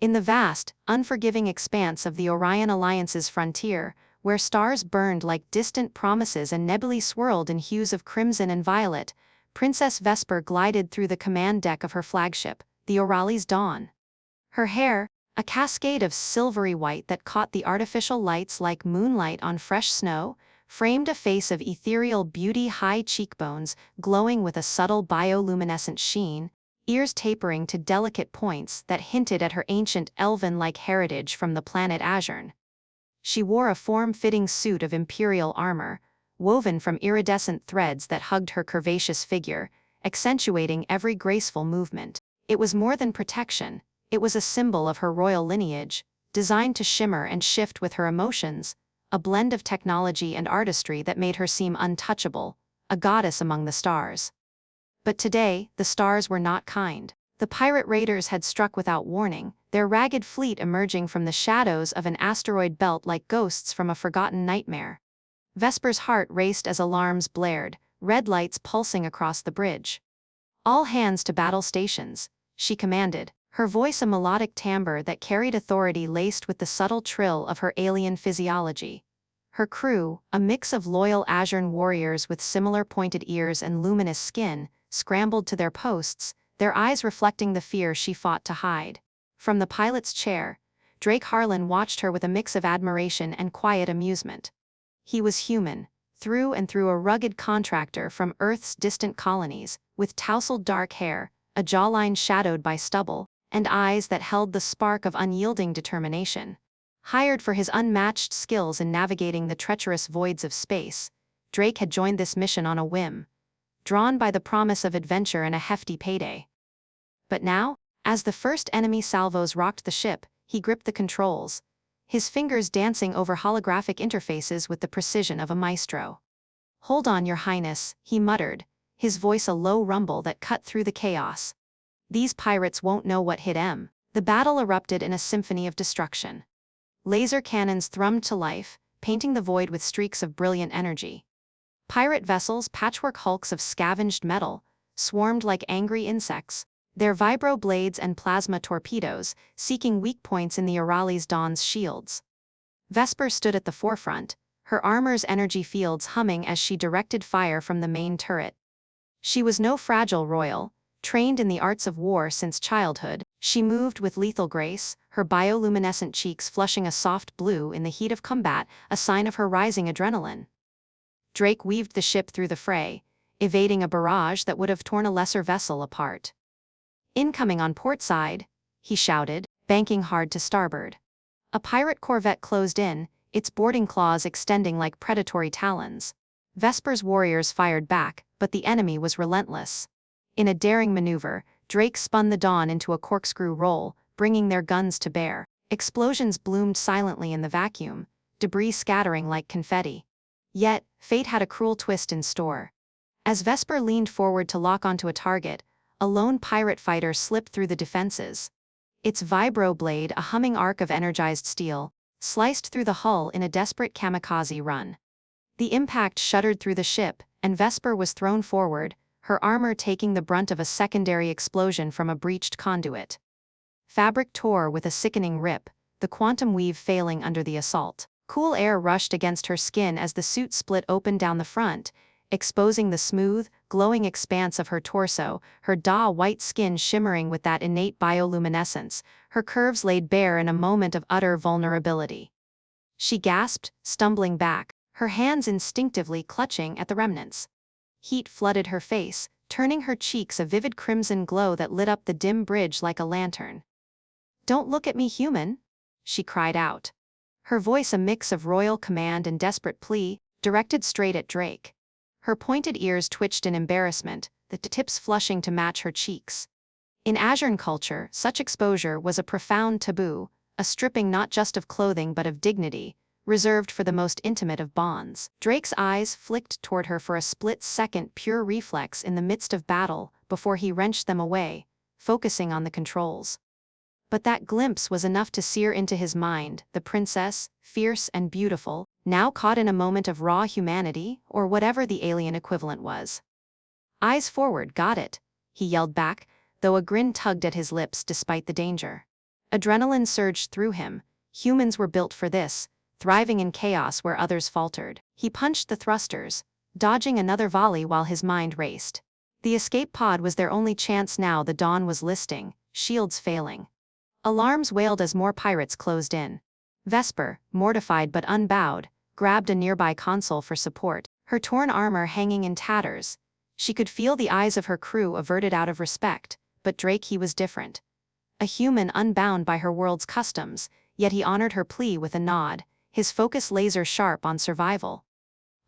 In the vast, unforgiving expanse of the Orion Alliance's frontier, where stars burned like distant promises and nebulae swirled in hues of crimson and violet, Princess Vesper glided through the command deck of her flagship, the Auralis Dawn. Her hair, a cascade of silvery white that caught the artificial lights like moonlight on fresh snow, framed a face of ethereal beauty, high cheekbones glowing with a subtle bioluminescent sheen, ears tapering to delicate points that hinted at her ancient elven-like heritage from the planet Azuren. She wore a form-fitting suit of imperial armor, woven from iridescent threads that hugged her curvaceous figure, accentuating every graceful movement. It was more than protection, it was a symbol of her royal lineage, designed to shimmer and shift with her emotions, a blend of technology and artistry that made her seem untouchable, a goddess among the stars. But today, the stars were not kind. The pirate raiders had struck without warning, their ragged fleet emerging from the shadows of an asteroid belt like ghosts from a forgotten nightmare. Vesper's heart raced as alarms blared, red lights pulsing across the bridge. "All hands to battle stations," she commanded, her voice a melodic timbre that carried authority laced with the subtle trill of her alien physiology. Her crew, a mix of loyal Azuren warriors with similar pointed ears and luminous skin, scrambled to their posts, their eyes reflecting the fear she fought to hide. From the pilot's chair, Drake Harlan watched her with a mix of admiration and quiet amusement. He was human, through and through, a rugged contractor from Earth's distant colonies, with tousled dark hair, a jawline shadowed by stubble, and eyes that held the spark of unyielding determination. Hired for his unmatched skills in navigating the treacherous voids of space, Drake had joined this mission on a whim, drawn by the promise of adventure and a hefty payday. But now, as the first enemy salvos rocked the ship, he gripped the controls, his fingers dancing over holographic interfaces with the precision of a maestro. "Hold on, Your Highness," he muttered, his voice a low rumble that cut through the chaos. "These pirates won't know what hit 'em." The battle erupted in a symphony of destruction. Laser cannons thrummed to life, painting the void with streaks of brilliant energy. Pirate vessels, patchwork hulks of scavenged metal, swarmed like angry insects, their vibro blades and plasma torpedoes seeking weak points in the Auralis Dawn's shields. Vesper stood at the forefront, her armor's energy fields humming as she directed fire from the main turret. She was no fragile royal, trained in the arts of war since childhood. She moved with lethal grace, her bioluminescent cheeks flushing a soft blue in the heat of combat, a sign of her rising adrenaline. Drake weaved the ship through the fray, evading a barrage that would have torn a lesser vessel apart. "Incoming on port side," he shouted, banking hard to starboard. A pirate corvette closed in, its boarding claws extending like predatory talons. Vesper's warriors fired back, but the enemy was relentless. In a daring maneuver, Drake spun the Dawn into a corkscrew roll, bringing their guns to bear. Explosions bloomed silently in the vacuum, debris scattering like confetti. Yet, fate had a cruel twist in store. As Vesper leaned forward to lock onto a target, a lone pirate fighter slipped through the defenses. Its vibro blade, a humming arc of energized steel, sliced through the hull in a desperate kamikaze run. The impact shuddered through the ship, and Vesper was thrown forward, her armor taking the brunt of a secondary explosion from a breached conduit. Fabric tore with a sickening rip, the quantum weave failing under the assault. Cool air rushed against her skin as the suit split open down the front, exposing the smooth, glowing expanse of her torso, her white skin shimmering with that innate bioluminescence, her curves laid bare in a moment of utter vulnerability. She gasped, stumbling back, her hands instinctively clutching at the remnants. Heat flooded her face, turning her cheeks a vivid crimson glow that lit up the dim bridge like a lantern. "Don't look at me, human," she cried out. Her voice a mix of royal command and desperate plea, directed straight at Drake. Her pointed ears twitched in embarrassment, the tips flushing to match her cheeks. In Azuren culture, such exposure was a profound taboo, a stripping not just of clothing but of dignity, reserved for the most intimate of bonds. Drake's eyes flicked toward her for a split second, pure reflex in the midst of battle, before he wrenched them away, focusing on the controls. But that glimpse was enough to sear into his mind, the princess, fierce and beautiful, now caught in a moment of raw humanity, or whatever the alien equivalent was. "Eyes forward, got it," he yelled back, though a grin tugged at his lips despite the danger. Adrenaline surged through him. Humans were built for this, thriving in chaos where others faltered. He punched the thrusters, dodging another volley while his mind raced. The escape pod was their only chance now. The Dawn was listing, shields failing. Alarms wailed as more pirates closed in. Vesper, mortified but unbowed, grabbed a nearby console for support, her torn armor hanging in tatters. She could feel the eyes of her crew averted out of respect, but Drake, he was different. A human unbound by her world's customs, yet he honored her plea with a nod, his focus laser sharp on survival.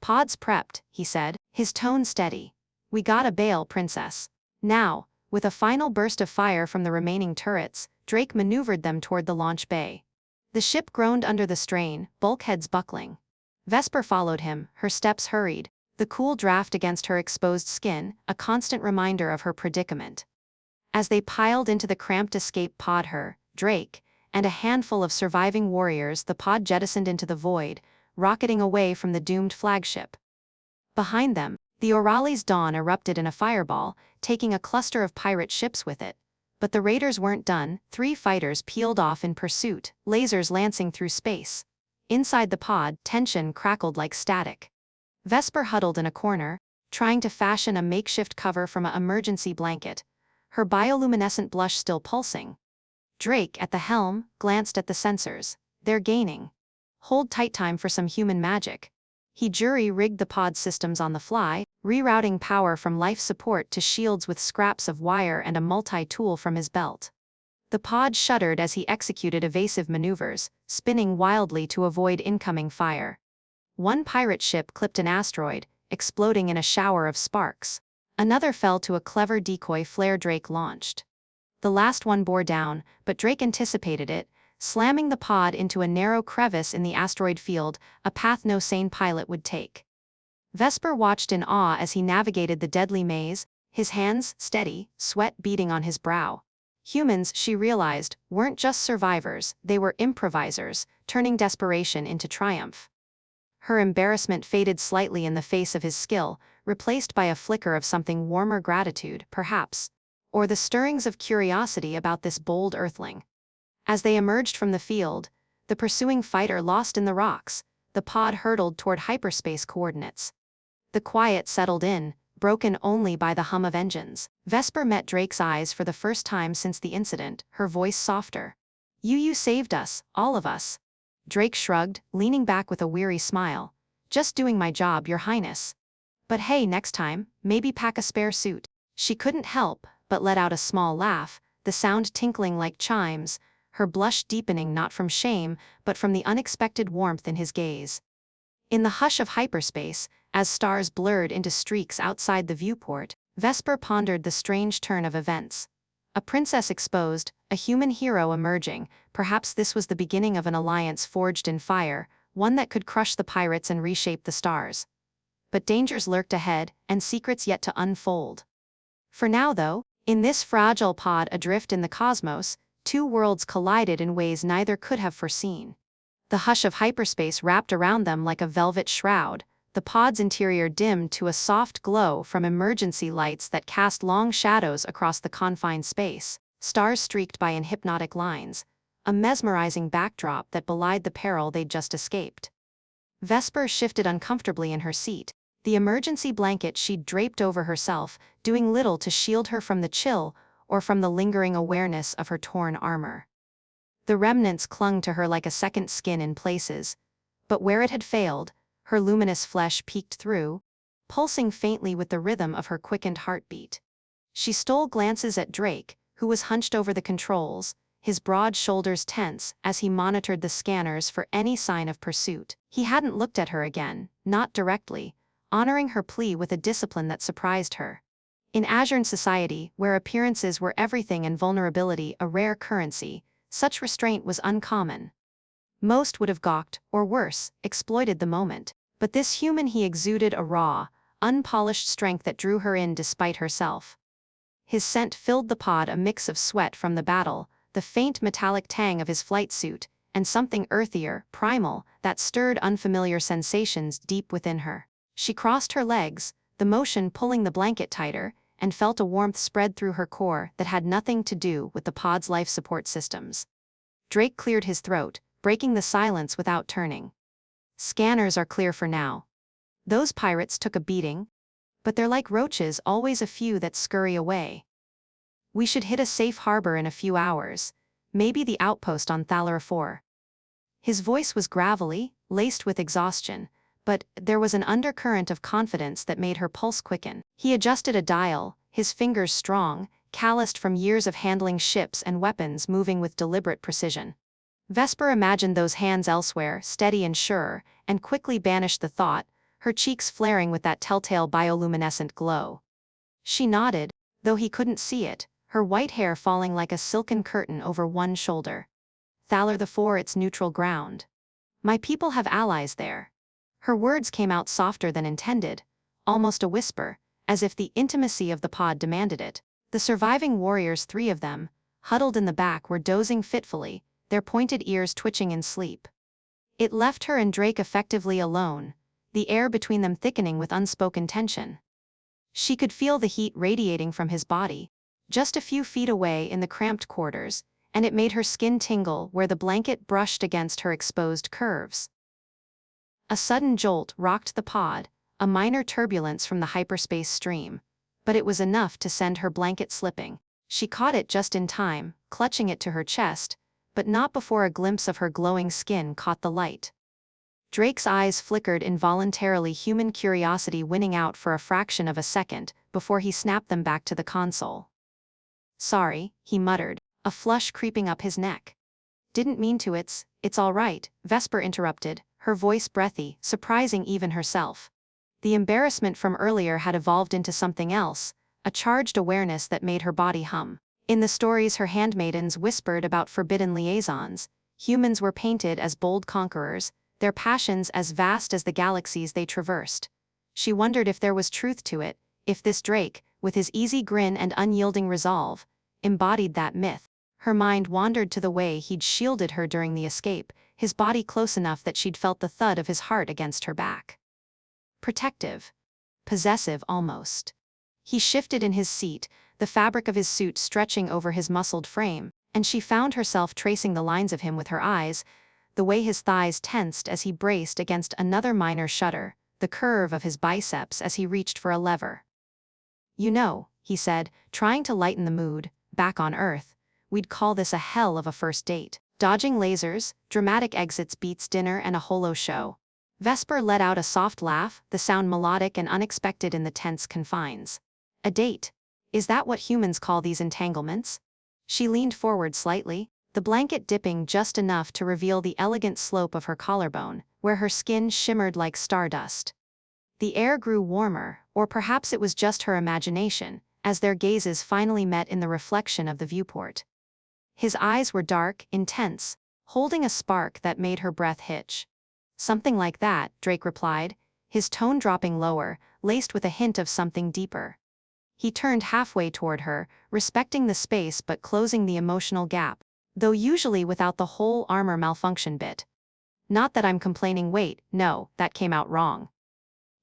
"Pods prepped," he said, his tone steady. "We gotta bail, princess." Now, with a final burst of fire from the remaining turrets, Drake maneuvered them toward the launch bay. The ship groaned under the strain, bulkheads buckling. Vesper followed him, her steps hurried, the cool draft against her exposed skin, a constant reminder of her predicament. As they piled into the cramped escape pod, her, Drake, and a handful of surviving warriors, the pod jettisoned into the void, rocketing away from the doomed flagship. Behind them, the Auralis Dawn erupted in a fireball, taking a cluster of pirate ships with it. But the raiders weren't done. 3 fighters peeled off in pursuit, lasers lancing through space. Inside the pod, tension crackled like static. Vesper huddled in a corner, trying to fashion a makeshift cover from an emergency blanket, her bioluminescent blush still pulsing. Drake, at the helm, glanced at the sensors. "They're gaining. Hold tight, time for some human magic." He jury-rigged the pod systems on the fly, rerouting power from life support to shields with scraps of wire and a multi-tool from his belt. The pod shuddered as he executed evasive maneuvers, spinning wildly to avoid incoming fire. One pirate ship clipped an asteroid, exploding in a shower of sparks. Another fell to a clever decoy flare Drake launched. The last one bore down, but Drake anticipated it, slamming the pod into a narrow crevice in the asteroid field, a path no sane pilot would take. Vesper watched in awe as he navigated the deadly maze, his hands steady, sweat beading on his brow. Humans, she realized, weren't just survivors, they were improvisers, turning desperation into triumph. Her embarrassment faded slightly in the face of his skill, replaced by a flicker of something warmer, gratitude, perhaps, or the stirrings of curiosity about this bold earthling. As they emerged from the field, the pursuing fighter lost in the rocks, the pod hurtled toward hyperspace coordinates. The quiet settled in, broken only by the hum of engines. Vesper met Drake's eyes for the first time since the incident, her voice softer. You saved us, all of us." Drake shrugged, leaning back with a weary smile. "Just doing my job, Your Highness. But hey, next time, maybe pack a spare suit." She couldn't help but let out a small laugh, the sound tinkling like chimes, her blush deepening not from shame, but from the unexpected warmth in his gaze. In the hush of hyperspace, as stars blurred into streaks outside the viewport, Vesper pondered the strange turn of events. A princess exposed, a human hero emerging, perhaps this was the beginning of an alliance forged in fire, one that could crush the pirates and reshape the stars. But dangers lurked ahead, and secrets yet to unfold. For now though, in this fragile pod adrift in the cosmos, 2 worlds collided in ways neither could have foreseen. The hush of hyperspace wrapped around them like a velvet shroud, the pod's interior dimmed to a soft glow from emergency lights that cast long shadows across the confined space, stars streaked by in hypnotic lines, a mesmerizing backdrop that belied the peril they'd just escaped. Vesper shifted uncomfortably in her seat, the emergency blanket she'd draped over herself, doing little to shield her from the chill or from the lingering awareness of her torn armor. The remnants clung to her like a second skin in places, but where it had failed, her luminous flesh peeked through, pulsing faintly with the rhythm of her quickened heartbeat. She stole glances at Drake, who was hunched over the controls, his broad shoulders tense as he monitored the scanners for any sign of pursuit. He hadn't looked at her again, not directly, honoring her plea with a discipline that surprised her. In Azuren society, where appearances were everything and vulnerability a rare currency, such restraint was uncommon. Most would have gawked, or worse, exploited the moment. But this human, he exuded a raw, unpolished strength that drew her in despite herself. His scent filled the pod, a mix of sweat from the battle, the faint metallic tang of his flight suit, and something earthier, primal, that stirred unfamiliar sensations deep within her. She crossed her legs, the motion pulling the blanket tighter, and felt a warmth spread through her core that had nothing to do with the pod's life support systems. Drake cleared his throat, breaking the silence without turning. Scanners are clear for now. Those pirates took a beating, but they're like roaches, always a few that scurry away. We should hit a safe harbor in a few hours, maybe the outpost on Thaler 4. His voice was gravelly, laced with exhaustion, but there was an undercurrent of confidence that made her pulse quicken. He adjusted a dial, his fingers strong, calloused from years of handling ships and weapons moving with deliberate precision. Vesper imagined those hands elsewhere, steady and sure, and quickly banished the thought, her cheeks flaring with that telltale bioluminescent glow. She nodded, though he couldn't see it, her white hair falling like a silken curtain over one shoulder. Thaler the 4, it's neutral ground. My people have allies there. Her words came out softer than intended, almost a whisper, as if the intimacy of the pod demanded it. The surviving warriors, 3 of them, huddled in the back, were dozing fitfully, their pointed ears twitching in sleep. It left her and Drake effectively alone, the air between them thickening with unspoken tension. She could feel the heat radiating from his body, just a few feet away in the cramped quarters, and it made her skin tingle where the blanket brushed against her exposed curves. A sudden jolt rocked the pod, a minor turbulence from the hyperspace stream, but it was enough to send her blanket slipping. She caught it just in time, clutching it to her chest, but not before a glimpse of her glowing skin caught the light. Drake's eyes flickered involuntarily, human curiosity winning out for a fraction of a second before he snapped them back to the console. Sorry, he muttered, a flush creeping up his neck. Didn't mean to. It's all right, Vesper interrupted, her voice breathy, surprising even herself. The embarrassment from earlier had evolved into something else, a charged awareness that made her body hum. In the stories her handmaidens whispered about forbidden liaisons, humans were painted as bold conquerors, their passions as vast as the galaxies they traversed. She wondered if there was truth to it, if this Drake, with his easy grin and unyielding resolve, embodied that myth. Her mind wandered to the way he'd shielded her during the escape, his body close enough that she'd felt the thud of his heart against her back. Protective. Possessive almost. He shifted in his seat, the fabric of his suit stretching over his muscled frame, and she found herself tracing the lines of him with her eyes, the way his thighs tensed as he braced against another minor shudder, the curve of his biceps as he reached for a lever. You know, he said, trying to lighten the mood, back on Earth, we'd call this a hell of a first date. Dodging lasers, dramatic exits, beats dinner and a holo show. Vesper let out a soft laugh, the sound melodic and unexpected in the tense confines. A date? Is that what humans call these entanglements? She leaned forward slightly, the blanket dipping just enough to reveal the elegant slope of her collarbone, where her skin shimmered like stardust. The air grew warmer, or perhaps it was just her imagination, as their gazes finally met in the reflection of the viewport. His eyes were dark, intense, holding a spark that made her breath hitch. Something like that, Drake replied, his tone dropping lower, laced with a hint of something deeper. He turned halfway toward her, respecting the space but closing the emotional gap, though usually without the whole armor malfunction bit. Not that I'm complaining, wait, no, that came out wrong.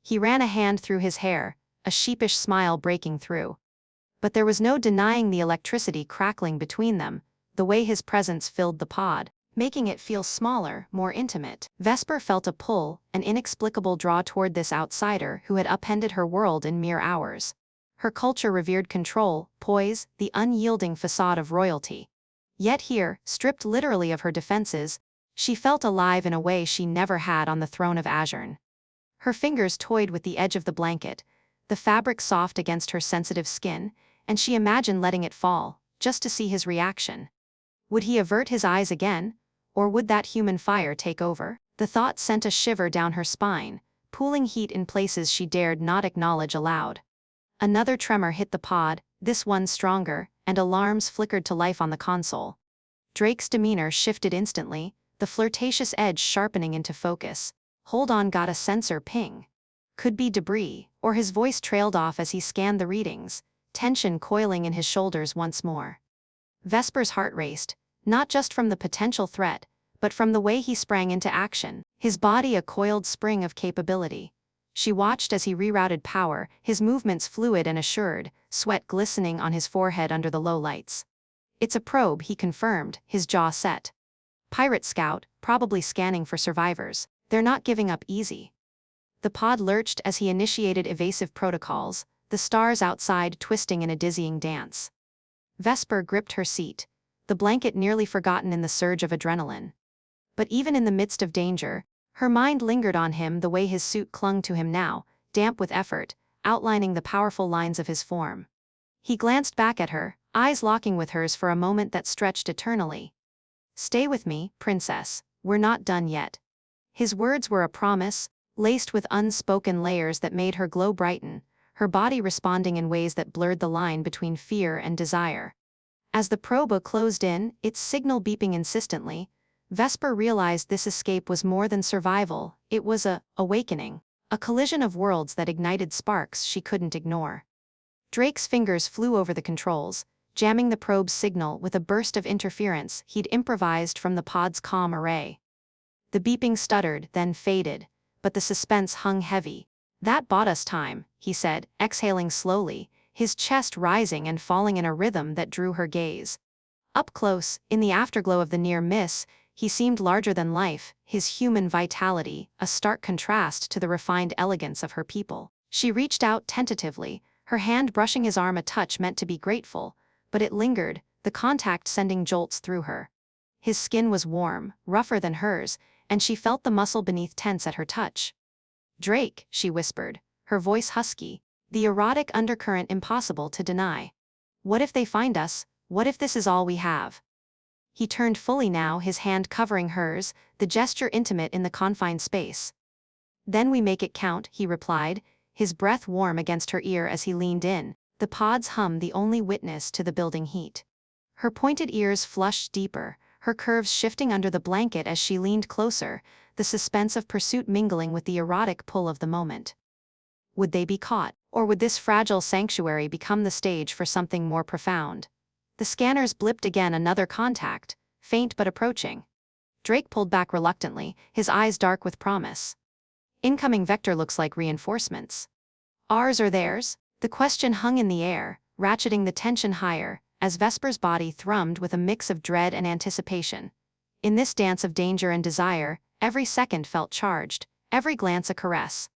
He ran a hand through his hair, a sheepish smile breaking through. But there was no denying the electricity crackling between them, the way his presence filled the pod, making it feel smaller, more intimate. Vesper felt a pull, an inexplicable draw toward this outsider who had upended her world in mere hours. Her culture revered control, poise, the unyielding facade of royalty. Yet here, stripped literally of her defenses, she felt alive in a way she never had on the throne of Azuren. Her fingers toyed with the edge of the blanket, the fabric soft against her sensitive skin, and she imagined letting it fall, just to see his reaction. Would he avert his eyes again, or would that human fire take over? The thought sent a shiver down her spine, pooling heat in places she dared not acknowledge aloud. Another tremor hit the pod, this one stronger, and alarms flickered to life on the console. Drake's demeanor shifted instantly, the flirtatious edge sharpening into focus. Hold on, got a sensor ping. Could be debris, or his voice trailed off as he scanned the readings, tension coiling in his shoulders once more. Vesper's heart raced, not just from the potential threat, but from the way he sprang into action, his body a coiled spring of capability. She watched as he rerouted power, his movements fluid and assured, sweat glistening on his forehead under the low lights. It's a probe, he confirmed, his jaw set. Pirate scout, probably scanning for survivors. They're not giving up easy. The pod lurched as he initiated evasive protocols, the stars outside twisting in a dizzying dance. Vesper gripped her seat, the blanket nearly forgotten in the surge of adrenaline. But even in the midst of danger, her mind lingered on him the way his suit clung to him now, damp with effort, outlining the powerful lines of his form. He glanced back at her, eyes locking with hers for a moment that stretched eternally. "Stay with me, princess, we're not done yet." His words were a promise, laced with unspoken layers that made her glow brighten, her body responding in ways that blurred the line between fear and desire. As the probe closed in, its signal beeping insistently, Vesper realized this escape was more than survival, it was a awakening, a collision of worlds that ignited sparks she couldn't ignore. Drake's fingers flew over the controls, jamming the probe's signal with a burst of interference he'd improvised from the pod's comm array. The beeping stuttered, then faded, but the suspense hung heavy. "That bought us time," he said, exhaling slowly, his chest rising and falling in a rhythm that drew her gaze. Up close, in the afterglow of the near miss, he seemed larger than life, his human vitality, a stark contrast to the refined elegance of her people. She reached out tentatively, her hand brushing his arm, a touch meant to be grateful, but it lingered, the contact sending jolts through her. His skin was warm, rougher than hers, and she felt the muscle beneath tense at her touch. "Drake," she whispered, her voice husky, the erotic undercurrent impossible to deny. "What if they find us? What if this is all we have?" He turned fully now, his hand covering hers, the gesture intimate in the confined space. "Then we make it count," he replied, his breath warm against her ear as he leaned in, the pod's hum the only witness to the building heat. Her pointed ears flushed deeper, her curves shifting under the blanket as she leaned closer, the suspense of pursuit mingling with the erotic pull of the moment. Would they be caught, or would this fragile sanctuary become the stage for something more profound? The scanners blipped again, another contact, faint but approaching. Drake pulled back reluctantly, his eyes dark with promise. "Incoming vector, looks like reinforcements." "Ours or theirs?" The question hung in the air, ratcheting the tension higher, as Vesper's body thrummed with a mix of dread and anticipation. In this dance of danger and desire, every second felt charged, every glance a caress.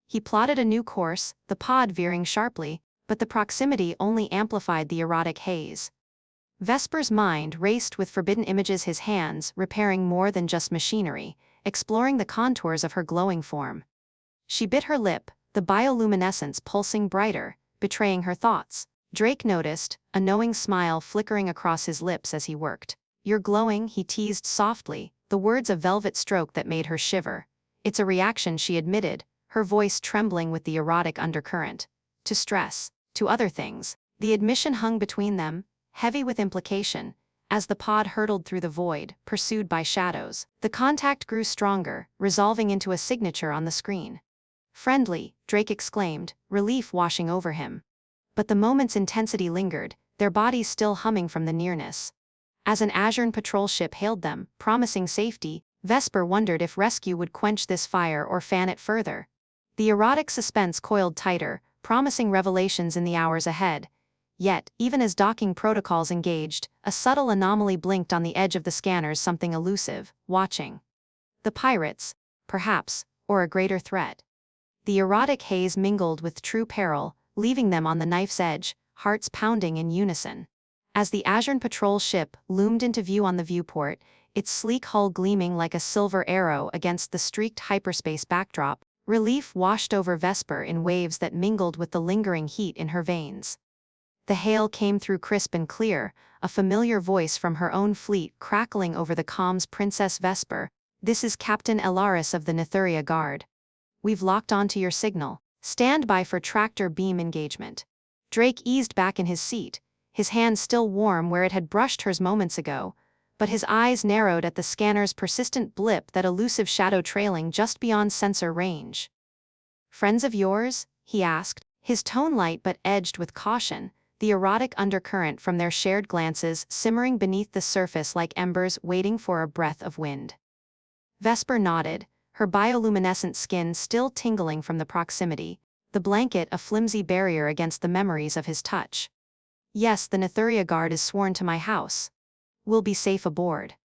He plotted a new course, the pod veering sharply, but the proximity only amplified the erotic haze. Vesper's mind raced with forbidden images, his hands repairing more than just machinery, exploring the contours of her glowing form. She bit her lip, the bioluminescence pulsing brighter, betraying her thoughts. Drake noticed, a knowing smile flickering across his lips as he worked. "You're glowing," he teased softly, the words a velvet stroke that made her shiver. "It's a reaction," she admitted, her voice trembling with the erotic undercurrent. "To stress, to other things." The admission hung between them, heavy with implication, as the pod hurtled through the void, pursued by shadows. The contact grew stronger, resolving into a signature on the screen. "Friendly," Drake exclaimed, relief washing over him. But the moment's intensity lingered, their bodies still humming from the nearness. As an Azuren patrol ship hailed them, promising safety, Vesper wondered if rescue would quench this fire or fan it further. The erotic suspense coiled tighter, promising revelations in the hours ahead. Yet, even as docking protocols engaged, a subtle anomaly blinked on the edge of the scanners, something elusive, watching. The pirates, perhaps, or a greater threat. The erotic haze mingled with true peril, leaving them on the knife's edge, hearts pounding in unison. As the Azuren patrol ship loomed into view on the viewport, its sleek hull gleaming like a silver arrow against the streaked hyperspace backdrop, relief washed over Vesper in waves that mingled with the lingering heat in her veins. The hail came through crisp and clear, a familiar voice from her own fleet crackling over the comms. "Princess Vesper, this is Captain Auralis of the Nethuria Guard. We've locked onto your signal. Stand by for tractor beam engagement." Drake eased back in his seat, his hand still warm where it had brushed hers moments ago, but his eyes narrowed at the scanner's persistent blip, that elusive shadow trailing just beyond sensor range. "Friends of yours?" he asked, his tone light but edged with caution, the erotic undercurrent from their shared glances simmering beneath the surface like embers waiting for a breath of wind. Vesper nodded, her bioluminescent skin still tingling from the proximity, the blanket a flimsy barrier against the memories of his touch. "Yes, the Nethuria Guard is sworn to my house. We'll be safe aboard."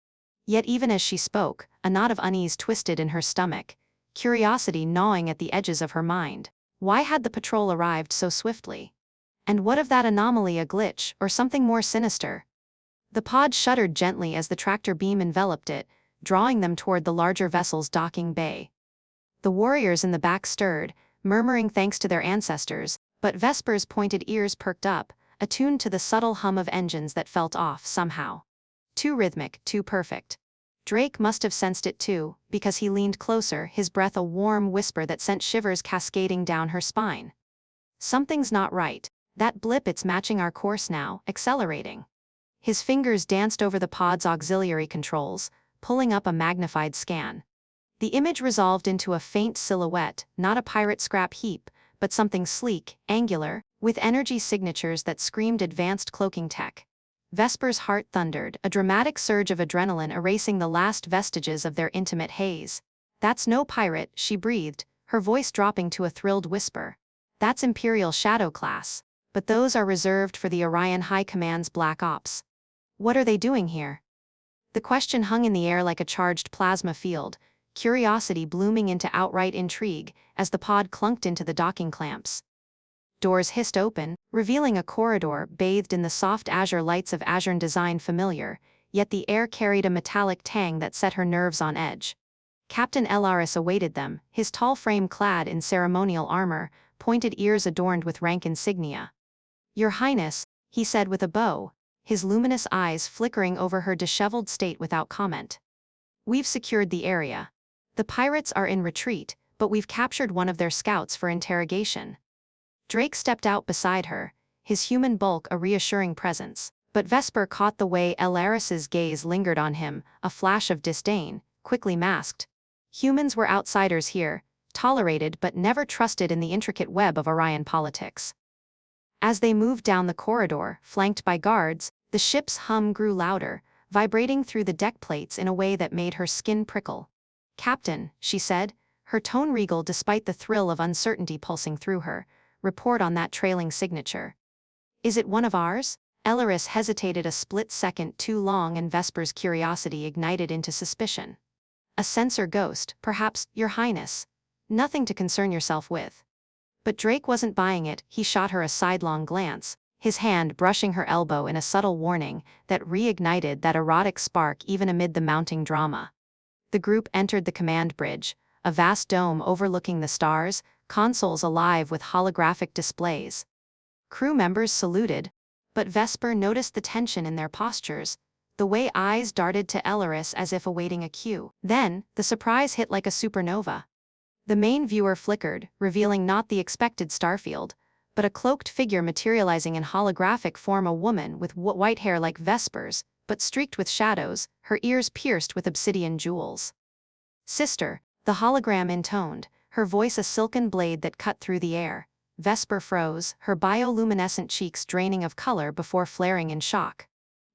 Yet even as she spoke, a knot of unease twisted in her stomach, curiosity gnawing at the edges of her mind. Why had the patrol arrived so swiftly? And what of that anomaly, a glitch, or something more sinister? The pod shuddered gently as the tractor beam enveloped it, drawing them toward the larger vessel's docking bay. The warriors in the back stirred, murmuring thanks to their ancestors, but Vesper's pointed ears perked up, attuned to the subtle hum of engines that felt off somehow. Too rhythmic, too perfect. Drake must have sensed it too, because he leaned closer, his breath a warm whisper that sent shivers cascading down her spine. Something's not right. That blip, it's matching our course now, accelerating. His fingers danced over the pod's auxiliary controls, pulling up a magnified scan. The image resolved into a faint silhouette, not a pirate scrap heap, but something sleek, angular, with energy signatures that screamed advanced cloaking tech. Vesper's heart thundered, a dramatic surge of adrenaline erasing the last vestiges of their intimate haze. "That's no pirate," she breathed, her voice dropping to a thrilled whisper. "That's Imperial Shadow class. But those are reserved for the Orion High Command's Black Ops. What are they doing here?" The question hung in the air like a charged plasma field, curiosity blooming into outright intrigue as the pod clunked into the docking clamps. Doors hissed open, revealing a corridor bathed in the soft azure lights of Azuren design familiar, yet the air carried a metallic tang that set her nerves on edge. Captain Elaris awaited them, his tall frame clad in ceremonial armor, pointed ears adorned with rank insignia. "Your Highness," he said with a bow, his luminous eyes flickering over her disheveled state without comment. "We've secured the area. The pirates are in retreat, but we've captured one of their scouts for interrogation." Drake stepped out beside her, his human bulk a reassuring presence, but Vesper caught the way Elaris's gaze lingered on him, a flash of disdain, quickly masked. Humans were outsiders here, tolerated but never trusted in the intricate web of Orion politics. As they moved down the corridor, flanked by guards, the ship's hum grew louder, vibrating through the deck plates in a way that made her skin prickle. "Captain," she said, her tone regal despite the thrill of uncertainty pulsing through her, "report on that trailing signature." "Is it one of ours?" Elaris hesitated a split second too long, and Vesper's curiosity ignited into suspicion. "A sensor ghost, perhaps, Your Highness. Nothing to concern yourself with." But Drake wasn't buying it. He shot her a sidelong glance, his hand brushing her elbow in a subtle warning that reignited that erotic spark even amid the mounting drama. The group entered the command bridge, a vast dome overlooking the stars, consoles alive with holographic displays. Crew members saluted, but Vesper noticed the tension in their postures, the way eyes darted to Elaris as if awaiting a cue. Then, the surprise hit like a supernova. The main viewer flickered, revealing not the expected starfield, but a cloaked figure materializing in holographic form, a woman with white hair like Vesper's, but streaked with shadows, her ears pierced with obsidian jewels. "Sister," the hologram intoned, her voice a silken blade that cut through the air. Vesper froze, her bioluminescent cheeks draining of color before flaring in shock.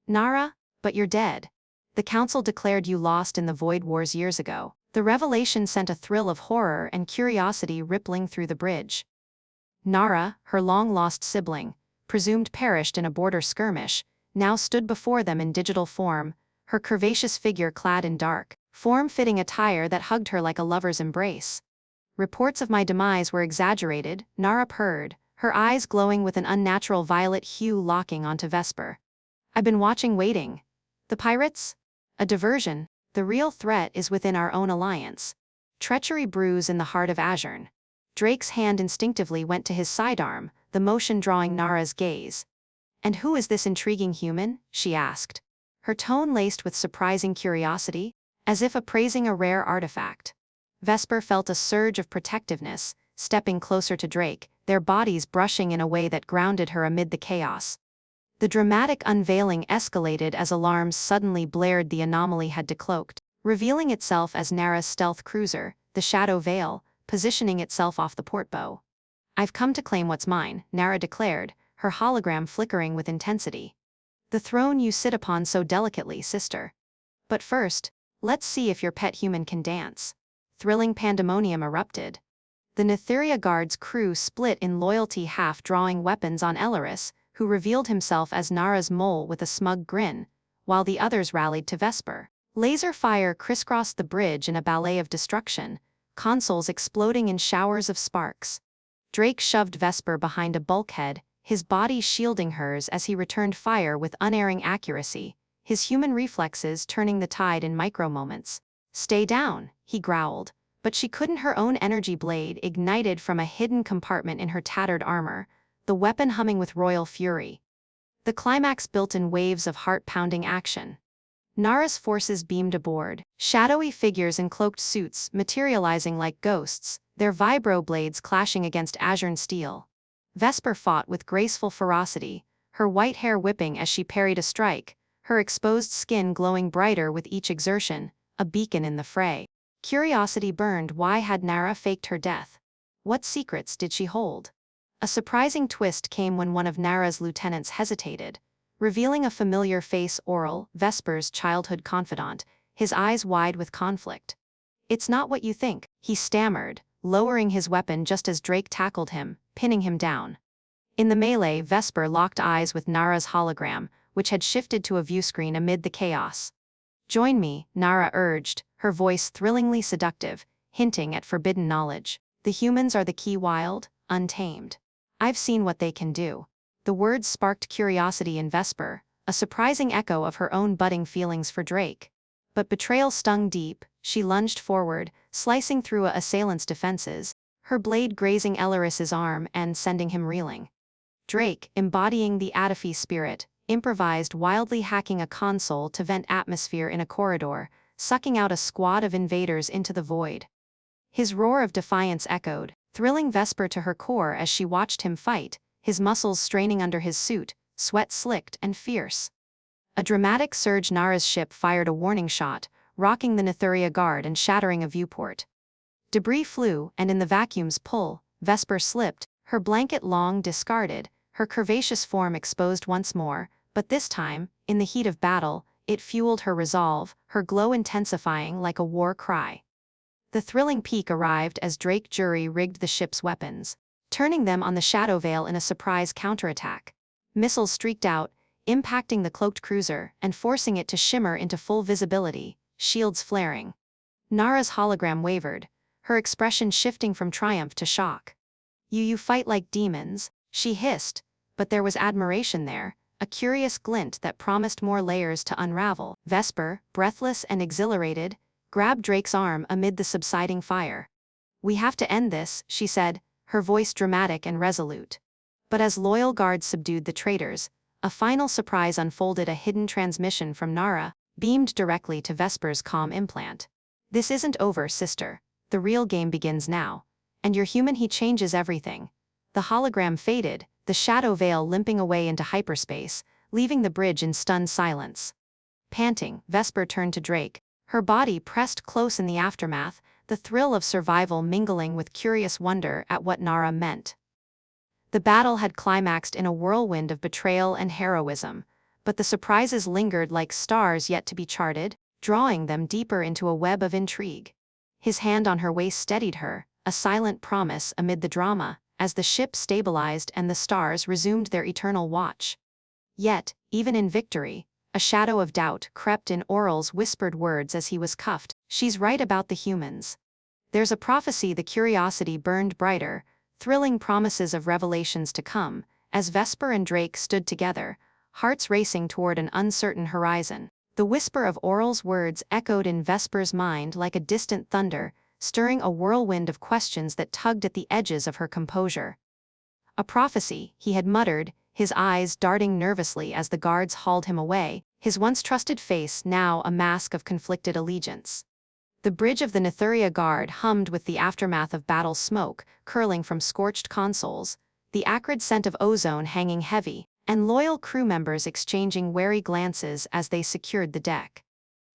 "Nara, but you're dead. The Council declared you lost in the Void Wars years ago." The revelation sent a thrill of horror and curiosity rippling through the bridge. Nara, her long-lost sibling, presumed perished in a border skirmish, now stood before them in digital form, her curvaceous figure clad in dark, form-fitting attire that hugged her like a lover's embrace. "Reports of my demise were exaggerated," Nara purred, her eyes glowing with an unnatural violet hue locking onto Vesper. "I've been watching, waiting. The pirates? A diversion. The real threat is within our own alliance. Treachery brews in the heart of Azuren." Drake's hand instinctively went to his sidearm, the motion drawing Nara's gaze. "And who is this intriguing human?" she asked, her tone laced with surprising curiosity, as if appraising a rare artifact. Vesper felt a surge of protectiveness, stepping closer to Drake, their bodies brushing in a way that grounded her amid the chaos. The dramatic unveiling escalated as alarms suddenly blared. The anomaly had decloaked, revealing itself as Nara's stealth cruiser, the Shadow Veil, positioning itself off the port bow. "I've come to claim what's mine," Nara declared, her hologram flickering with intensity. "The throne you sit upon so delicately, sister. But first, let's see if your pet human can dance." Thrilling pandemonium erupted. The Netheria Guard's crew split in loyalty, half drawing weapons on Elaris, who revealed himself as Nara's mole with a smug grin, while the others rallied to Vesper. Laser fire crisscrossed the bridge in a ballet of destruction, consoles exploding in showers of sparks. Drake shoved Vesper behind a bulkhead, his body shielding hers as he returned fire with unerring accuracy, his human reflexes turning the tide in micro-moments. "Stay down," he growled, but she couldn't. Her own energy blade ignited from a hidden compartment in her tattered armor, the weapon humming with royal fury. The climax built in waves of heart-pounding action. Nara's forces beamed aboard, shadowy figures in cloaked suits materializing like ghosts, their vibro-blades clashing against azure steel. Vesper fought with graceful ferocity, her white hair whipping as she parried a strike, her exposed skin glowing brighter with each exertion, a beacon in the fray. Curiosity burned. Why had Nara faked her death? What secrets did she hold? A surprising twist came when one of Nara's lieutenants hesitated, revealing a familiar face. Auralis, Vesper's childhood confidant, his eyes wide with conflict. "It's not what you think," he stammered, lowering his weapon just as Drake tackled him, pinning him down. In the melee, Vesper locked eyes with Nara's hologram, which had shifted to a viewscreen amid the chaos. "Join me," Nara urged, her voice thrillingly seductive, hinting at forbidden knowledge. "The humans are the key, wild, untamed. I've seen what they can do." The words sparked curiosity in Vesper, a surprising echo of her own budding feelings for Drake. But betrayal stung deep. She lunged forward, slicing through a assailant's defenses, her blade grazing Elaris's arm and sending him reeling. Drake, embodying the Adafi spirit, improvised wildly, hacking a console to vent atmosphere in a corridor, sucking out a squad of invaders into the void. His roar of defiance echoed, thrilling Vesper to her core as she watched him fight, his muscles straining under his suit, sweat slicked and fierce. A dramatic surge. Nara's ship fired a warning shot, rocking the Nethuria guard and shattering a viewport. Debris flew, and in the vacuum's pull, Vesper slipped, her blanket long discarded, her curvaceous form exposed once more, but this time, in the heat of battle, it fueled her resolve, her glow intensifying like a war cry. The thrilling peak arrived as Drake jury rigged the ship's weapons, turning them on the Shadow Veil in a surprise counterattack. Missiles streaked out, impacting the cloaked cruiser and forcing it to shimmer into full visibility, shields flaring. Nara's hologram wavered, her expression shifting from triumph to shock. You fight like demons," she hissed, but there was admiration there, a curious glint that promised more layers to unravel. Vesper, breathless and exhilarated, grabbed Drake's arm amid the subsiding fire. "We have to end this," she said, her voice dramatic and resolute. But as loyal guards subdued the traitors, a final surprise unfolded. A hidden transmission from Nara, beamed directly to Vesper's comm implant. "This isn't over, sister. The real game begins now. And you're human." He changes everything. The hologram faded, the Shadow Veil limping away into hyperspace, leaving the bridge in stunned silence. Panting, Vesper turned to Drake, her body pressed close in the aftermath, the thrill of survival mingling with curious wonder at what Nara meant. The battle had climaxed in a whirlwind of betrayal and heroism, but the surprises lingered like stars yet to be charted, drawing them deeper into a web of intrigue. His hand on her waist steadied her, a silent promise amid the drama, as the ship stabilized and the stars resumed their eternal watch. Yet, even in victory, a shadow of doubt crept in. Aural's whispered words as he was cuffed. "She's right about the humans. There's a prophecy." The curiosity burned brighter, thrilling promises of revelations to come, as Vesper and Drake stood together, hearts racing toward an uncertain horizon. The whisper of Aural's words echoed in Vesper's mind like a distant thunder, stirring a whirlwind of questions that tugged at the edges of her composure. "A prophecy," he had muttered, his eyes darting nervously as the guards hauled him away, his once trusted face now a mask of conflicted allegiance. The bridge of the Nethuria guard hummed with the aftermath of battle, smoke curling from scorched consoles, the acrid scent of ozone hanging heavy, and loyal crew members exchanging wary glances as they secured the deck.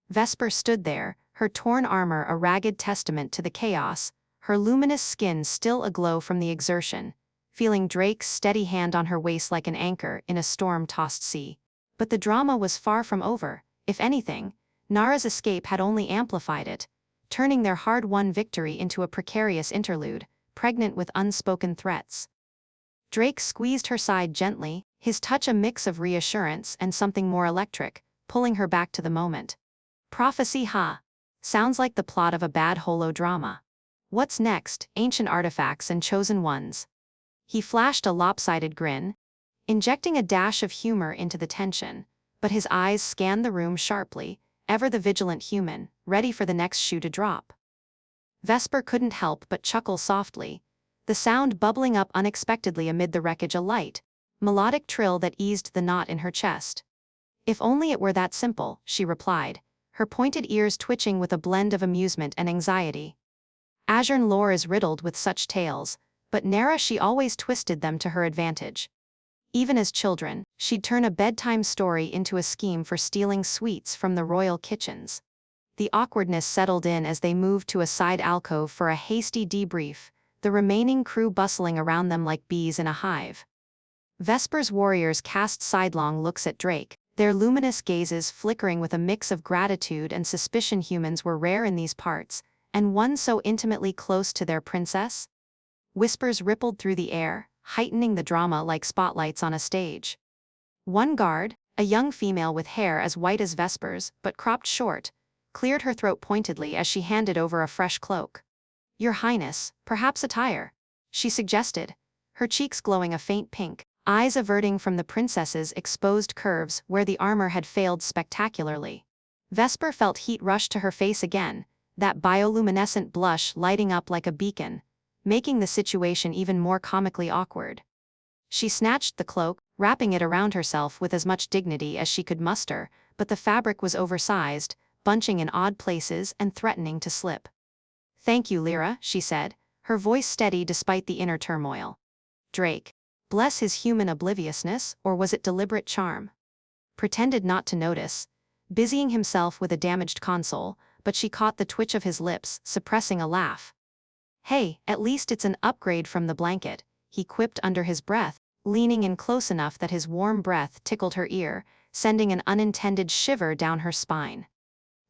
Vesper stood there, her torn armor a ragged testament to the chaos, her luminous skin still aglow from the exertion, feeling Drake's steady hand on her waist like an anchor in a storm-tossed sea. But the drama was far from over. If anything, Nara's escape had only amplified it, turning their hard-won victory into a precarious interlude, pregnant with unspoken threats. Drake squeezed her side gently, his touch a mix of reassurance and something more electric, pulling her back to the moment. Prophecy, huh? Sounds like the plot of a bad holodrama. What's next? Ancient artifacts and chosen ones. He flashed a lopsided grin, injecting a dash of humor into the tension, but his eyes scanned the room sharply, ever the vigilant human, ready for the next shoe to drop. Vesper couldn't help but chuckle softly, the sound bubbling up unexpectedly amid the wreckage, a light, melodic trill that eased the knot in her chest. If only it were that simple, she replied, her pointed ears twitching with a blend of amusement and anxiety. Azuren lore is riddled with such tales, but Nara, she always twisted them to her advantage. Even as children, she'd turn a bedtime story into a scheme for stealing sweets from the royal kitchens. The awkwardness settled in as they moved to a side alcove for a hasty debrief, the remaining crew bustling around them like bees in a hive. Vesper's warriors cast sidelong looks at Drake, their luminous gazes flickering with a mix of gratitude and suspicion. Humans were rare in these parts, and one so intimately close to their princess? Whispers rippled through the air, heightening the drama like spotlights on a stage. One guard, a young female with hair as white as Vesper's but cropped short, cleared her throat pointedly as she handed over a fresh cloak. "Your Highness, perhaps attire," she suggested, her cheeks glowing a faint pink, eyes averting from the princess's exposed curves where the armor had failed spectacularly. Vesper felt heat rush to her face again, that bioluminescent blush lighting up like a beacon, making the situation even more comically awkward. She snatched the cloak, wrapping it around herself with as much dignity as she could muster, but the fabric was oversized, bunching in odd places and threatening to slip. "Thank you, Lyra," she said, her voice steady despite the inner turmoil. Drake, bless his human obliviousness, or was it deliberate charm? Pretended not to notice, busying himself with a damaged console, but she caught the twitch of his lips, suppressing a laugh. "Hey, at least it's an upgrade from the blanket," he quipped under his breath, leaning in close enough that his warm breath tickled her ear, sending an unintended shiver down her spine.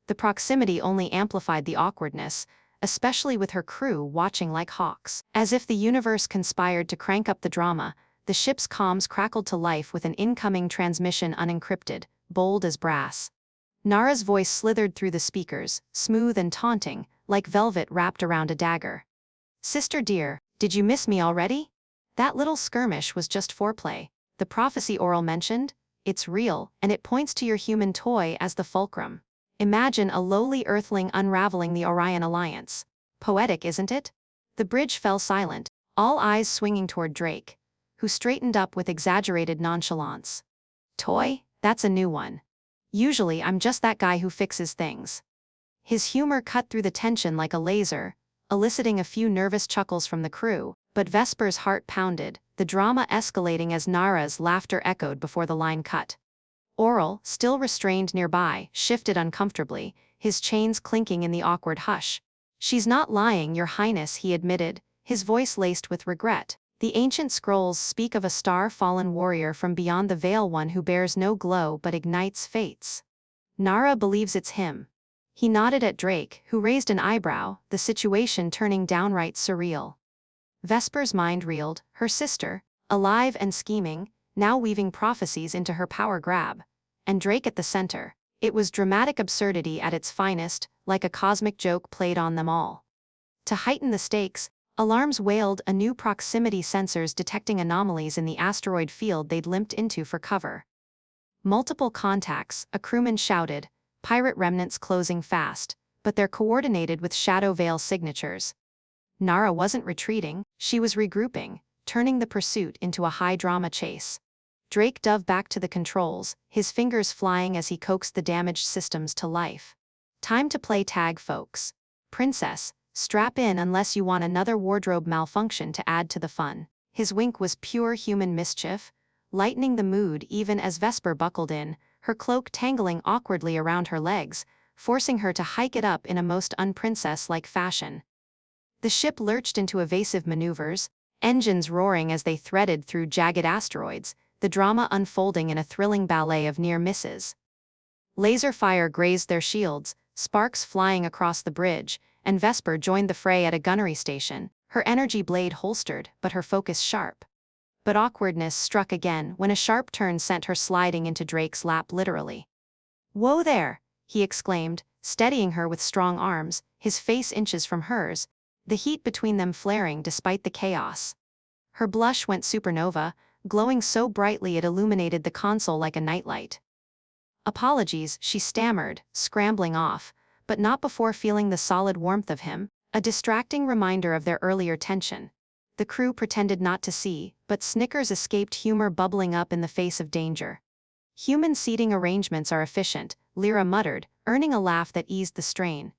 The proximity only amplified the awkwardness, especially with her crew watching like hawks. As if the universe conspired to crank up the drama, the ship's comms crackled to life with an incoming transmission unencrypted, bold as brass. Nara's voice slithered through the speakers, smooth and taunting, like velvet wrapped around a dagger. "Sister dear, did you miss me already? That little skirmish was just foreplay. The prophecy Auralis mentioned? It's real, and it points to your human toy as the fulcrum. Imagine a lowly earthling unraveling the Orion Alliance. Poetic, isn't it?" The bridge fell silent, all eyes swinging toward Drake, who straightened up with exaggerated nonchalance. "Toy? That's a new one. Usually I'm just that guy who fixes things." His humor cut through the tension like a laser, eliciting a few nervous chuckles from the crew, but Vesper's heart pounded, the drama escalating as Nara's laughter echoed before the line cut. Auralis, still restrained nearby, shifted uncomfortably, his chains clinking in the awkward hush. "She's not lying, Your Highness," he admitted, his voice laced with regret. "The ancient scrolls speak of a star-fallen warrior from beyond the veil, one who bears no glow but ignites fates. Nara believes it's him." He nodded at Drake, who raised an eyebrow, the situation turning downright surreal. Vesper's mind reeled, her sister, alive and scheming, now weaving prophecies into her power grab. And Drake at the center. It was dramatic absurdity at its finest, like a cosmic joke played on them all. To heighten the stakes, alarms wailed, anew proximity sensors detecting anomalies in the asteroid field they'd limped into for cover. "Multiple contacts," a crewman shouted, pirate remnants closing fast, but they're coordinated with Shadow Veil signatures. Nara wasn't retreating, she was regrouping, turning the pursuit into a high-drama chase. Drake dove back to the controls, his fingers flying as he coaxed the damaged systems to life. "Time to play tag, folks. Princess, strap in unless you want another wardrobe malfunction to add to the fun." His wink was pure human mischief, lightening the mood even as Vesper buckled in, her cloak tangling awkwardly around her legs, forcing her to hike it up in a most unprincess-like fashion. The ship lurched into evasive maneuvers, engines roaring as they threaded through jagged asteroids, the drama unfolding in a thrilling ballet of near misses. Laser fire grazed their shields, sparks flying across the bridge, and Vesper joined the fray at a gunnery station, her energy blade holstered but her focus sharp. But awkwardness struck again when a sharp turn sent her sliding into Drake's lap literally. "Whoa there!" he exclaimed, steadying her with strong arms, his face inches from hers, the heat between them flaring despite the chaos. Her blush went supernova, glowing so brightly it illuminated the console like a nightlight. "Apologies," she stammered, scrambling off, but not before feeling the solid warmth of him, a distracting reminder of their earlier tension. The crew pretended not to see, but snickers escaped humor bubbling up in the face of danger. "Human seating arrangements are efficient," Lyra muttered, earning a laugh that eased the strain.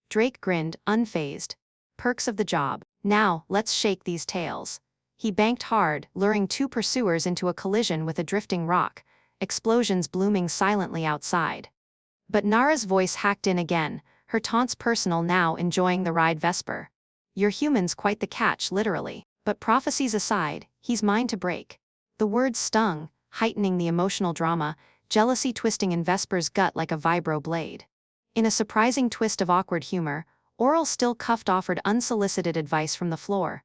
Drake grinned, unfazed. "Perks of the job. Now, let's shake these tails." He banked hard, luring two pursuers into a collision with a drifting rock, explosions blooming silently outside. But Nara's voice hacked in again, her taunts personal now, enjoying the ride. "Vesper. Your human's quite the catch, literally. But prophecies aside, he's mine to break." The words stung, heightening the emotional drama, jealousy twisting in Vesper's gut like a vibro blade. In a surprising twist of awkward humor, Auralis, still cuffed, offered unsolicited advice from the floor.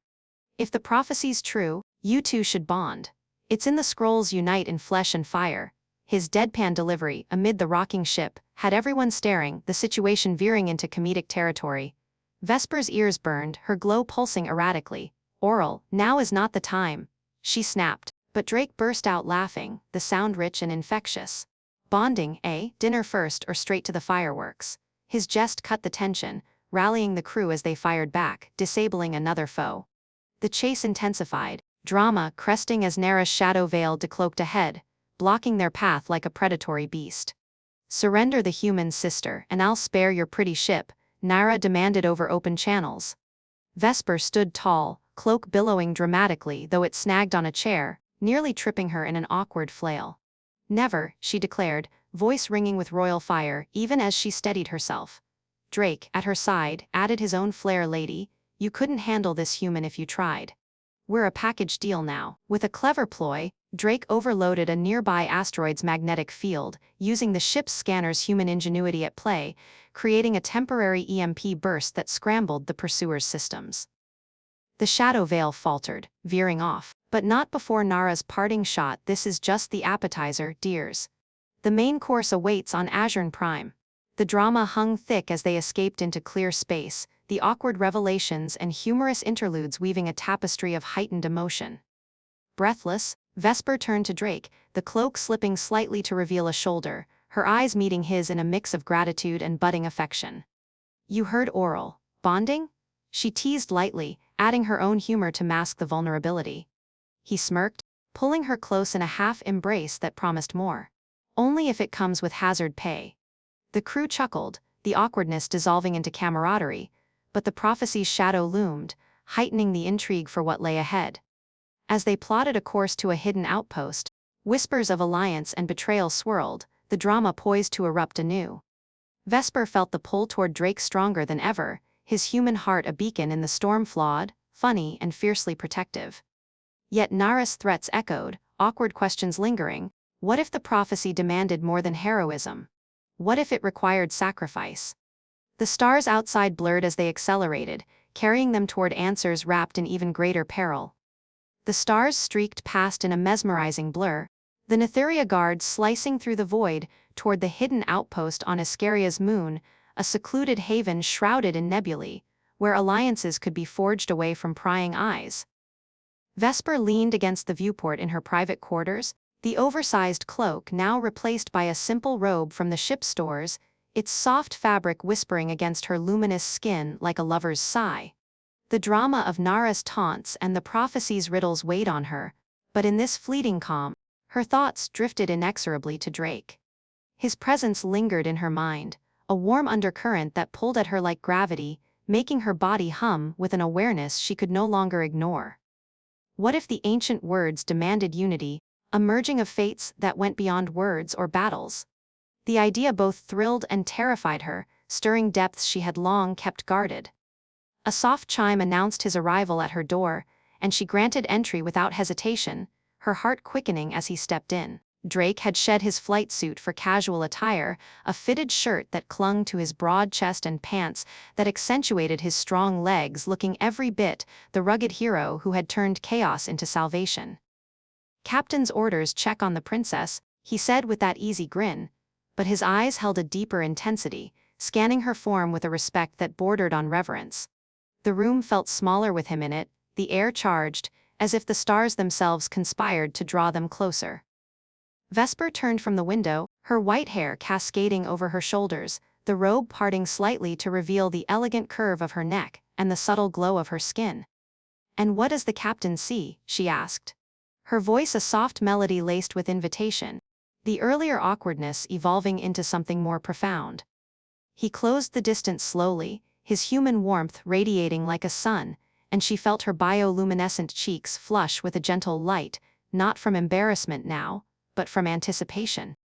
"If the prophecy's true, you two should bond. It's in the scrolls, unite in flesh and fire." His deadpan delivery, amid the rocking ship, had everyone staring, the situation veering into comedic territory. Vesper's ears burned, her glow pulsing erratically. "Auralis, now is not the time," she snapped, but Drake burst out laughing, the sound rich and infectious. "Bonding, eh? Dinner first or straight to the fireworks?" His jest cut the tension, rallying the crew as they fired back, disabling another foe. The chase intensified, drama cresting as Nara's shadow veil decloaked ahead, blocking their path like a predatory beast. "Surrender the human, sister, and I'll spare your pretty ship," Nara demanded over open channels. Vesper stood tall, cloak billowing dramatically, though it snagged on a chair, nearly tripping her in an awkward flail. "Never," she declared, voice ringing with royal fire, even as she steadied herself. Drake, at her side, added his own flair. "Lady, you couldn't handle this human if you tried. We're a package deal now." With a clever ploy, Drake overloaded a nearby asteroid's magnetic field, using the ship's scanner's human ingenuity at play, creating a temporary EMP burst that scrambled the pursuers' systems. The shadow veil faltered, veering off, but not before Nara's parting shot. "This is just the appetizer, dears. The main course awaits on Azuren Prime." The drama hung thick as they escaped into clear space, the awkward revelations and humorous interludes weaving a tapestry of heightened emotion. Breathless, Vesper turned to Drake, the cloak slipping slightly to reveal a shoulder, her eyes meeting his in a mix of gratitude and budding affection. "You heard Auralis. Bonding?" she teased lightly, adding her own humor to mask the vulnerability. He smirked, pulling her close in a half-embrace that promised more. "Only if it comes with hazard pay." The crew chuckled, the awkwardness dissolving into camaraderie, but the prophecy's shadow loomed, heightening the intrigue for what lay ahead. As they plotted a course to a hidden outpost, whispers of alliance and betrayal swirled, the drama poised to erupt anew. Vesper felt the pull toward Drake stronger than ever, his human heart a beacon in the storm, flawed, funny, and fiercely protective. Yet Nara's threats echoed, awkward questions lingering. What if the prophecy demanded more than heroism? What if it required sacrifice? The stars outside blurred as they accelerated, carrying them toward answers wrapped in even greater peril. The stars streaked past in a mesmerizing blur, the Netheria guard slicing through the void toward the hidden outpost on Iscaria's moon, a secluded haven shrouded in nebulae, where alliances could be forged away from prying eyes. Vesper leaned against the viewport in her private quarters, the oversized cloak now replaced by a simple robe from the ship's stores, its soft fabric whispering against her luminous skin like a lover's sigh. The drama of Nara's taunts and the prophecy's riddles weighed on her, but in this fleeting calm, her thoughts drifted inexorably to Drake. His presence lingered in her mind, a warm undercurrent that pulled at her like gravity, making her body hum with an awareness she could no longer ignore. What if the ancient words demanded unity, a merging of fates that went beyond words or battles? The idea both thrilled and terrified her, stirring depths she had long kept guarded. A soft chime announced his arrival at her door, and she granted entry without hesitation, her heart quickening as he stepped in. Drake had shed his flight suit for casual attire, a fitted shirt that clung to his broad chest and pants that accentuated his strong legs, looking every bit the rugged hero who had turned chaos into salvation. "Captain's orders, check on the princess," he said with that easy grin, but his eyes held a deeper intensity, scanning her form with a respect that bordered on reverence. The room felt smaller with him in it, the air charged, as if the stars themselves conspired to draw them closer. Vesper turned from the window, her white hair cascading over her shoulders, the robe parting slightly to reveal the elegant curve of her neck and the subtle glow of her skin. "And what does the captain see?" she asked. Her voice a soft melody laced with invitation, the earlier awkwardness evolving into something more profound. He closed the distance slowly, his human warmth radiating like a sun, and she felt her bioluminescent cheeks flush with a gentle light, not from embarrassment now, but from anticipation.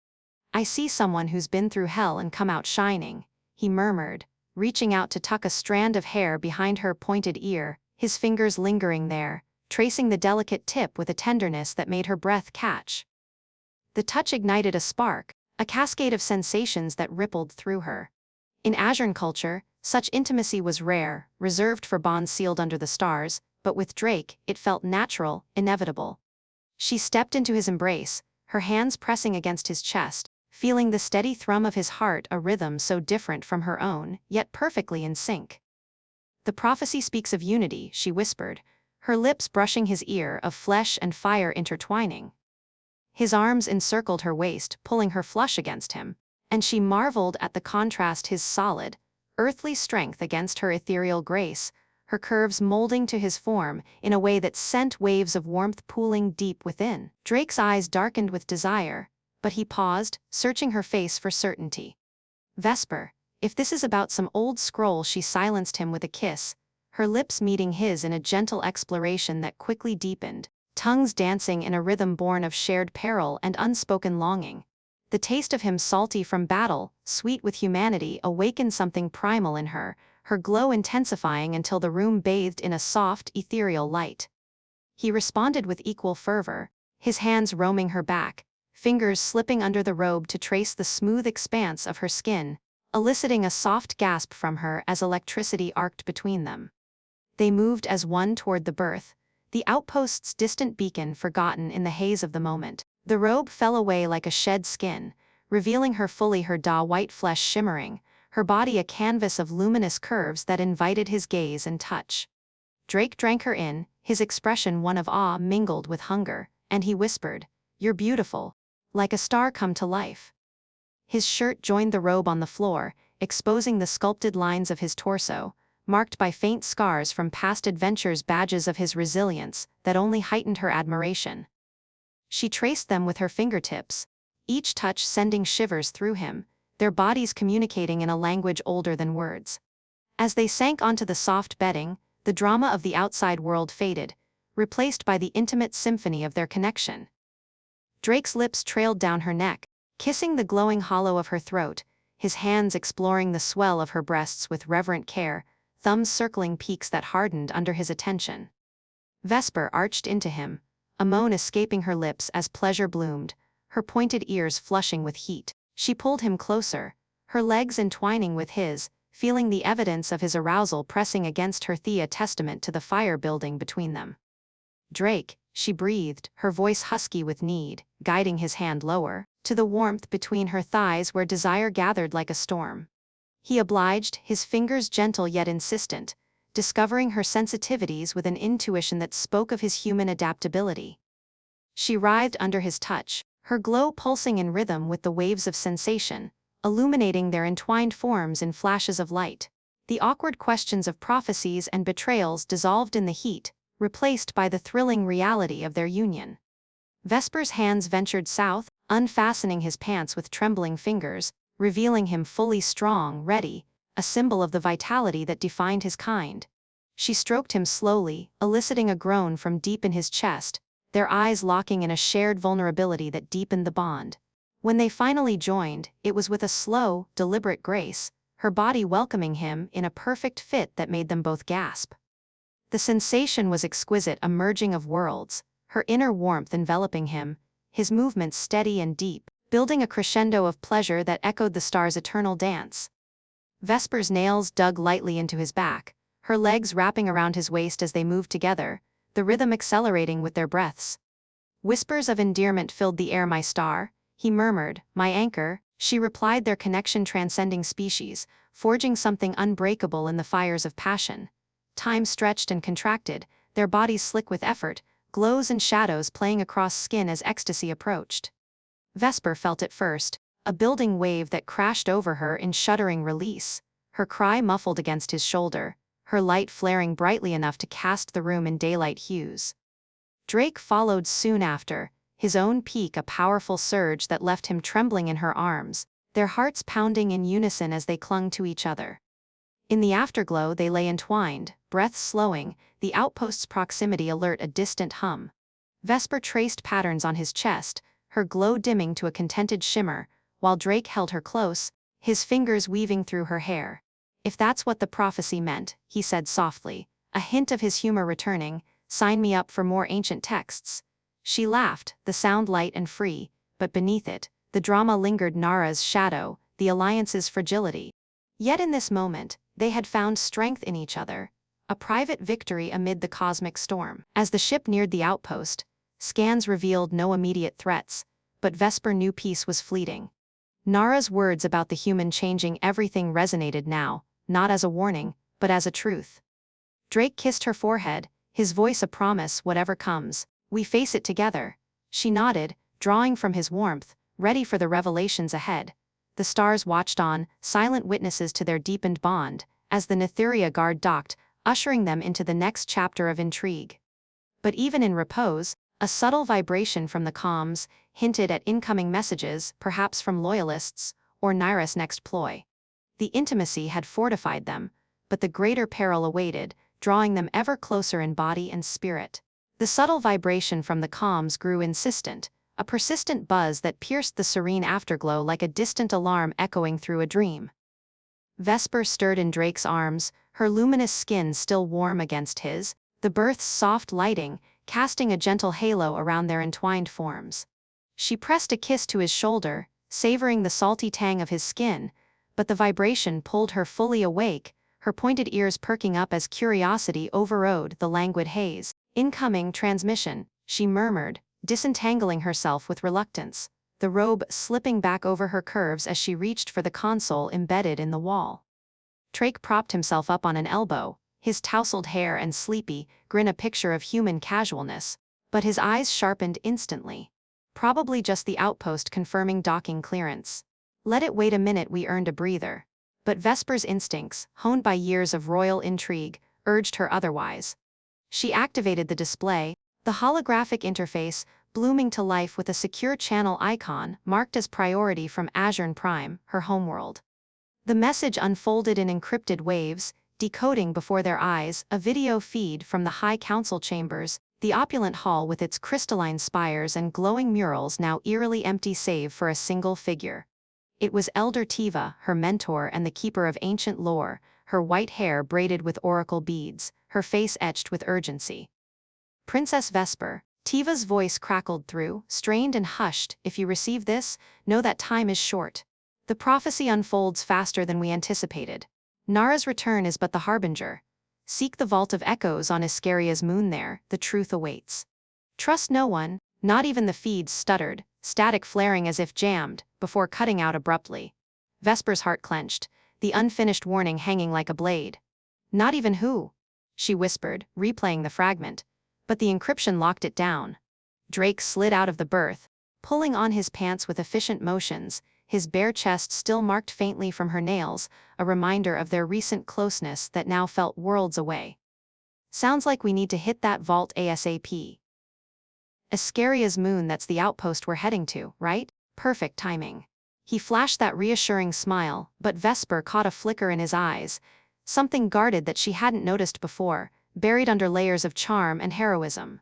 "I see someone who's been through hell and come out shining," he murmured, reaching out to tuck a strand of hair behind her pointed ear, his fingers lingering there, tracing the delicate tip with a tenderness that made her breath catch. The touch ignited a spark, a cascade of sensations that rippled through her. In Azuren culture, such intimacy was rare, reserved for bonds sealed under the stars, but with Drake, it felt natural, inevitable. She stepped into his embrace, her hands pressing against his chest, feeling the steady thrum of his heart, a rhythm so different from her own, yet perfectly in sync. "The prophecy speaks of unity," she whispered, her lips brushing his ear, of flesh and fire intertwining. His arms encircled her waist, pulling her flush against him, and she marveled at the contrast, his solid, earthly strength against her ethereal grace, her curves molding to his form in a way that sent waves of warmth pooling deep within. Drake's eyes darkened with desire, but he paused, searching her face for certainty. "Vesper, if this is about some old scroll," she silenced him with a kiss, her lips meeting his in a gentle exploration that quickly deepened, tongues dancing in a rhythm born of shared peril and unspoken longing. The taste of him, salty from battle, sweet with humanity, awakened something primal in her, her glow intensifying until the room bathed in a soft, ethereal light. He responded with equal fervor, his hands roaming her back, fingers slipping under the robe to trace the smooth expanse of her skin, eliciting a soft gasp from her as electricity arced between them. They moved as one toward the berth, the outpost's distant beacon forgotten in the haze of the moment. The robe fell away like a shed skin, revealing her fully, her white flesh shimmering, her body a canvas of luminous curves that invited his gaze and touch. Drake drank her in, his expression one of awe mingled with hunger, and he whispered, "You're beautiful, like a star come to life." His shirt joined the robe on the floor, exposing the sculpted lines of his torso, marked by faint scars from past adventures, badges of his resilience that only heightened her admiration. She traced them with her fingertips, each touch sending shivers through him, their bodies communicating in a language older than words. As they sank onto the soft bedding, the drama of the outside world faded, replaced by the intimate symphony of their connection. Drake's lips trailed down her neck, kissing the glowing hollow of her throat, his hands exploring the swell of her breasts with reverent care, thumbs circling peaks that hardened under his attention. Vesper arched into him, a moan escaping her lips as pleasure bloomed, her pointed ears flushing with heat. She pulled him closer, her legs entwining with his, feeling the evidence of his arousal pressing against her, a testament to the fire building between them. "Drake," she breathed, her voice husky with need, guiding his hand lower, to the warmth between her thighs where desire gathered like a storm. He obliged, his fingers gentle yet insistent, discovering her sensitivities with an intuition that spoke of his human adaptability. She writhed under his touch, her glow pulsing in rhythm with the waves of sensation, illuminating their entwined forms in flashes of light. The awkward questions of prophecies and betrayals dissolved in the heat, replaced by the thrilling reality of their union. Vesper's hands ventured south, unfastening his pants with trembling fingers, revealing him fully strong, ready, a symbol of the vitality that defined his kind. She stroked him slowly, eliciting a groan from deep in his chest, their eyes locking in a shared vulnerability that deepened the bond. When they finally joined, it was with a slow, deliberate grace, her body welcoming him in a perfect fit that made them both gasp. The sensation was exquisite, a merging of worlds, her inner warmth enveloping him, his movements steady and deep, building a crescendo of pleasure that echoed the stars' eternal dance. Vesper's nails dug lightly into his back, her legs wrapping around his waist as they moved together, the rhythm accelerating with their breaths. Whispers of endearment filled the air. "My star," he murmured, "my anchor." She replied, their connection transcending species, forging something unbreakable in the fires of passion. Time stretched and contracted, their bodies slick with effort, glows and shadows playing across skin as ecstasy approached. Vesper felt it first, a building wave that crashed over her in shuddering release, her cry muffled against his shoulder, her light flaring brightly enough to cast the room in daylight hues. Drake followed soon after, his own peak a powerful surge that left him trembling in her arms, their hearts pounding in unison as they clung to each other. In the afterglow they lay entwined, breaths slowing, the outpost's proximity alert a distant hum. Vesper traced patterns on his chest, her glow dimming to a contented shimmer, while Drake held her close, his fingers weaving through her hair. If that's what the prophecy meant, he said softly, a hint of his humor returning, sign me up for more ancient texts. She laughed, the sound light and free, but beneath it, the drama lingered Nara's shadow, the Alliance's fragility. Yet in this moment, they had found strength in each other, a private victory amid the cosmic storm. As the ship neared the outpost, scans revealed no immediate threats, but Vesper knew peace was fleeting. Nara's words about the human changing everything resonated now, not as a warning, but as a truth. Drake kissed her forehead, his voice a promise, whatever comes, we face it together. She nodded, drawing from his warmth, ready for the revelations ahead. The stars watched on, silent witnesses to their deepened bond, as the Netheria guard docked, ushering them into the next chapter of intrigue. But even in repose, a subtle vibration from the comms hinted at incoming messages, perhaps from loyalists, or Nyra's next ploy. The intimacy had fortified them, but the greater peril awaited, drawing them ever closer in body and spirit. The subtle vibration from the comms grew insistent, a persistent buzz that pierced the serene afterglow like a distant alarm echoing through a dream. Vesper stirred in Drake's arms, her luminous skin still warm against his, the berth's soft lighting, casting a gentle halo around their entwined forms. She pressed a kiss to his shoulder, savoring the salty tang of his skin, but the vibration pulled her fully awake, her pointed ears perking up as curiosity overrode the languid haze. Incoming transmission, she murmured, disentangling herself with reluctance, the robe slipping back over her curves as she reached for the console embedded in the wall. Drake propped himself up on an elbow, his tousled hair and sleepy grin a picture of human casualness, but his eyes sharpened instantly. Probably just the outpost confirming docking clearance. Let it wait a minute, we earned a breather. But Vesper's instincts, honed by years of royal intrigue, urged her otherwise. She activated the display, the holographic interface, blooming to life with a secure channel icon marked as priority from Azuren Prime, her homeworld. The message unfolded in encrypted waves, decoding before their eyes a video feed from the High Council chambers, the opulent hall with its crystalline spires and glowing murals now eerily empty save for a single figure. It was Elder Tiva, her mentor and the keeper of ancient lore, her white hair braided with oracle beads, her face etched with urgency. Princess Vesper, Tiva's voice crackled through, strained and hushed, if you receive this, know that time is short. The prophecy unfolds faster than we anticipated. Nara's return is but the harbinger. Seek the vault of echoes on Iskaria's moon there, the truth awaits. Trust no one, not even the feeds stuttered, static flaring as if jammed, before cutting out abruptly. Vesper's heart clenched, the unfinished warning hanging like a blade. Not even who? She whispered, replaying the fragment, but the encryption locked it down. Drake slid out of the berth, pulling on his pants with efficient motions, his bare chest still marked faintly from her nails, a reminder of their recent closeness that now felt worlds away. Sounds like we need to hit that vault ASAP. Iskaria's moon, that's the outpost we're heading to, right? Perfect timing. He flashed that reassuring smile, but Vesper caught a flicker in his eyes, something guarded that she hadn't noticed before, buried under layers of charm and heroism.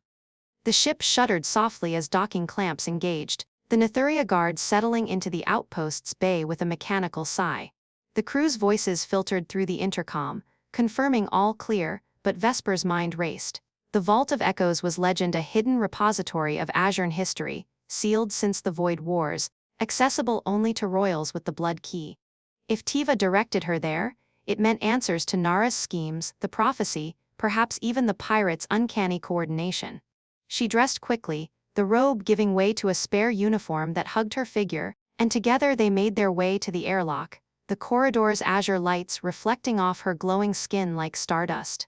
The ship shuddered softly as docking clamps engaged, the Netheria guard settling into the outpost's bay with a mechanical sigh. The crew's voices filtered through the intercom, confirming all clear, but Vesper's mind raced. The Vault of Echoes was legend, a hidden repository of Azuren history, sealed since the Void Wars, accessible only to royals with the Blood Key. If Tiva directed her there, it meant answers to Nara's schemes, the prophecy, perhaps even the pirates' uncanny coordination. She dressed quickly, the robe giving way to a spare uniform that hugged her figure, and together they made their way to the airlock, the corridor's azure lights reflecting off her glowing skin like stardust.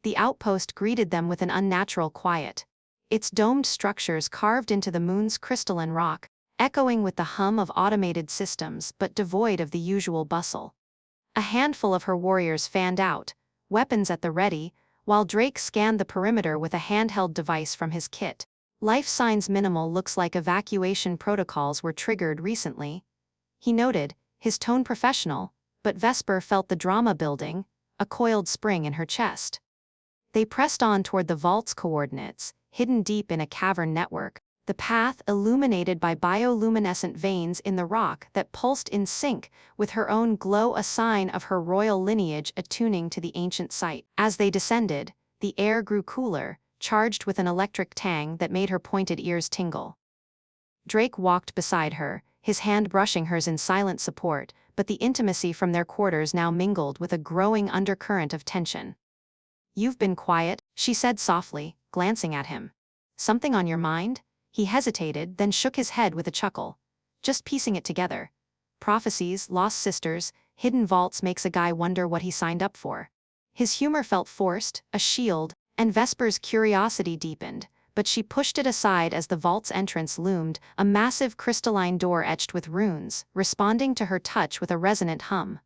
The outpost greeted them with an unnatural quiet, its domed structures carved into the moon's crystalline rock, echoing with the hum of automated systems but devoid of the usual bustle. A handful of her warriors fanned out, weapons at the ready, while Drake scanned the perimeter with a handheld device from his kit. Life signs minimal, looks like evacuation protocols were triggered recently, he noted, his tone professional, but Vesper felt the drama building, a coiled spring in her chest. They pressed on toward the vault's coordinates, hidden deep in a cavern network, the path illuminated by bioluminescent veins in the rock that pulsed in sync with her own glow, a sign of her royal lineage attuning to the ancient site. As they descended, the air grew cooler, charged with an electric tang that made her pointed ears tingle. Drake walked beside her, his hand brushing hers in silent support, but the intimacy from their quarters now mingled with a growing undercurrent of tension. "You've been quiet," she said softly, glancing at him. "Something on your mind?" He hesitated, then shook his head with a chuckle. "Just piecing it together. Prophecies, lost sisters, hidden vaults, makes a guy wonder what he signed up for." His humor felt forced, a shield, and Vesper's curiosity deepened, but she pushed it aside as the vault's entrance loomed, a massive crystalline door etched with runes, responding to her touch with a resonant hum.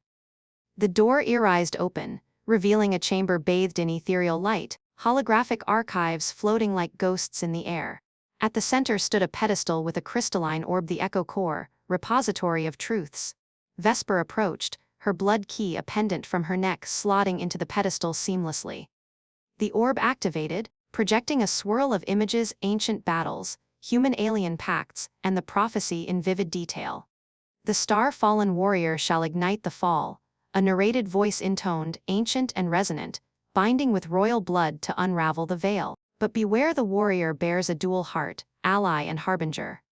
The door earized open, revealing a chamber bathed in ethereal light, holographic archives floating like ghosts in the air. At the center stood a pedestal with a crystalline orb, the echo core, repository of truths. Vesper approached, her blood key, a pendant from her neck, slotting into the pedestal seamlessly. The orb activated, projecting a swirl of images, ancient battles, human-alien pacts, and the prophecy in vivid detail. "The star-fallen warrior shall ignite the fall," a narrated voice intoned, ancient and resonant, binding with royal blood to unravel the veil. "But beware, the warrior bears a dual heart, ally and harbinger."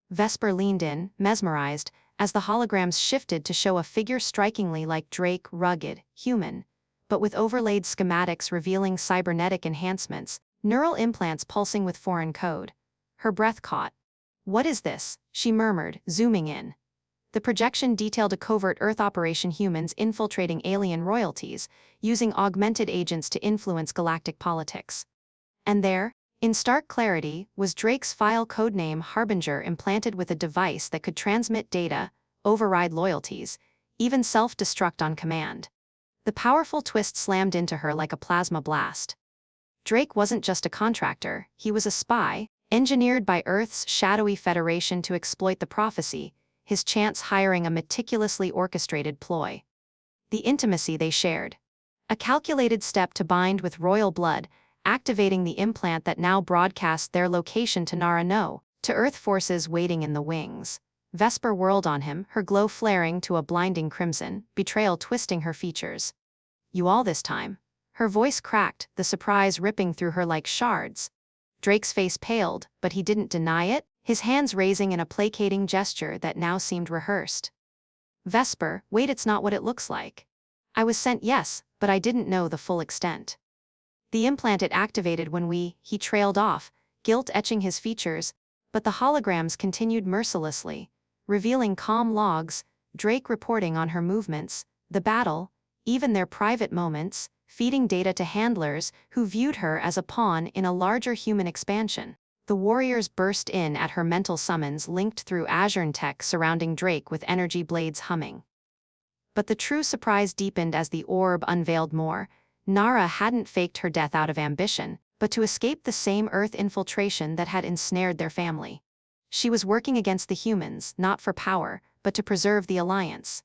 Vesper leaned in, mesmerized, as the holograms shifted to show a figure strikingly like Drake, rugged, human, but with overlaid schematics revealing cybernetic enhancements, neural implants pulsing with foreign code. Her breath caught. "What is this?" she murmured, zooming in. The projection detailed a covert Earth operation, humans infiltrating alien royalties, using augmented agents to influence galactic politics. And there, in stark clarity, was Drake's file codename Harbinger, implanted with a device that could transmit data, override loyalties, even self-destruct on command. The powerful twist slammed into her like a plasma blast. Drake wasn't just a contractor, he was a spy, engineered by Earth's shadowy federation to exploit the prophecy, his chance hiring a meticulously orchestrated ploy. The intimacy they shared. A calculated step to bind with royal blood, activating the implant that now broadcast their location to Nara No, to Earth forces waiting in the wings. Vesper whirled on him, her glow flaring to a blinding crimson, betrayal twisting her features. "You all this time?" Her voice cracked, the surprise ripping through her like shards. Drake's face paled, but he didn't deny it, his hands raising in a placating gesture that now seemed rehearsed. "Vesper, wait, it's not what it looks like. I was sent, yes, but I didn't know the full extent. The implant it activated when he trailed off, guilt etching his features, but the holograms continued mercilessly, revealing calm logs, Drake reporting on her movements, the battle, even their private moments, feeding data to handlers who viewed her as a pawn in a larger human expansion." The warriors burst in at her mental summons, linked through Azuren tech surrounding Drake with energy blades humming. But the true surprise deepened as the orb unveiled more. Nara hadn't faked her death out of ambition, but to escape the same Earth infiltration that had ensnared their family. She was working against the humans, not for power, but to preserve the Alliance.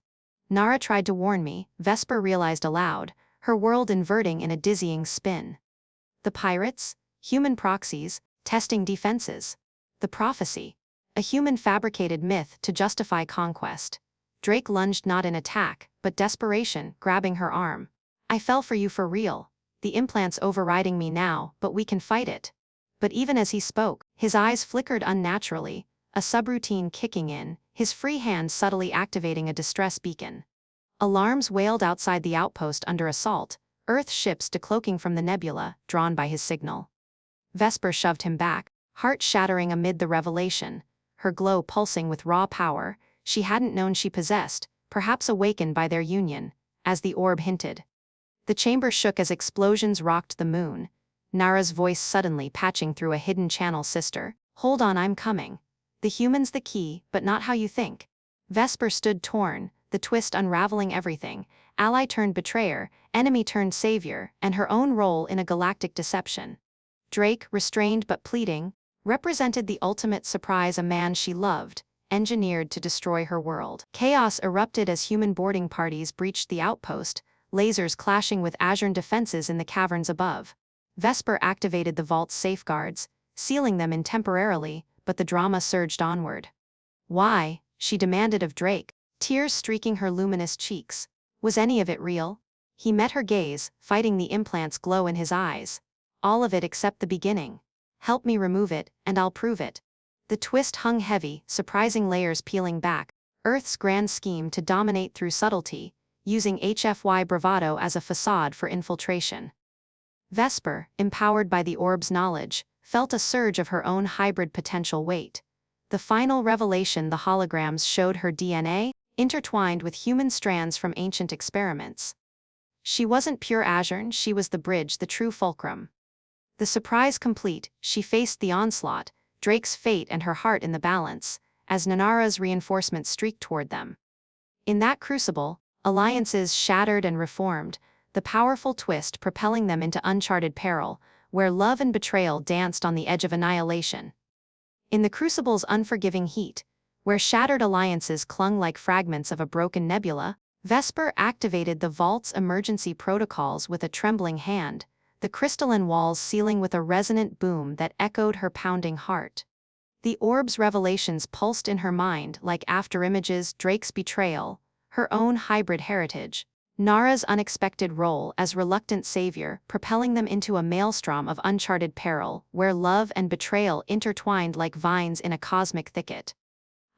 "Nara tried to warn me," Vesper realized aloud, her world inverting in a dizzying spin. The pirates, human proxies, testing defenses. The prophecy, a human-fabricated myth to justify conquest. Drake lunged not in attack, but desperation, grabbing her arm. "I fell for you for real. The implant's overriding me now, but we can fight it." But even as he spoke, his eyes flickered unnaturally, a subroutine kicking in, his free hand subtly activating a distress beacon. Alarms wailed outside the outpost under assault, Earth ships decloaking from the nebula, drawn by his signal. Vesper shoved him back, heart shattering amid the revelation. her glow pulsing with raw power she hadn't known she possessed, perhaps awakened by their union, as the orb hinted. The chamber shook as explosions rocked the moon, Nara's voice suddenly patching through a hidden channel. Sister, hold on, I'm coming. The human's the key, but not how you think. Vesper stood torn, the twist unraveling everything, ally turned betrayer, enemy turned savior, and her own role in a galactic deception. Drake, restrained but pleading, represented the ultimate surprise, a man she loved, engineered to destroy her world. Chaos erupted as human boarding parties breached the outpost, lasers clashing with Azuren defenses in the caverns above. Vesper activated the vault's safeguards, sealing them in temporarily, but the drama surged onward. Why? She demanded of Drake, tears streaking her luminous cheeks. Was any of it real? He met her gaze, fighting the implant's glow in his eyes. All of it except the beginning. Help me remove it, and I'll prove it. The twist hung heavy, surprising layers peeling back, Earth's grand scheme to dominate through subtlety, using HFY bravado as a facade for infiltration. Vesper, empowered by the orb's knowledge, felt a surge of her own hybrid potential. Wait. The final revelation: the holograms showed her DNA, intertwined with human strands from ancient experiments. She wasn't pure Azuren, she was the bridge, the true fulcrum. The surprise complete, she faced the onslaught, Drake's fate and her heart in the balance, as Nanara's reinforcements streaked toward them. In that crucible, alliances shattered and reformed, the powerful twist propelling them into uncharted peril, where love and betrayal danced on the edge of annihilation. In the crucible's unforgiving heat, where shattered alliances clung like fragments of a broken nebula, Vesper activated the vault's emergency protocols with a trembling hand, the crystalline walls sealing with a resonant boom that echoed her pounding heart. The orb's revelations pulsed in her mind like afterimages: Drake's betrayal, her own hybrid heritage, Nara's unexpected role as reluctant savior, propelling them into a maelstrom of uncharted peril, where love and betrayal intertwined like vines in a cosmic thicket.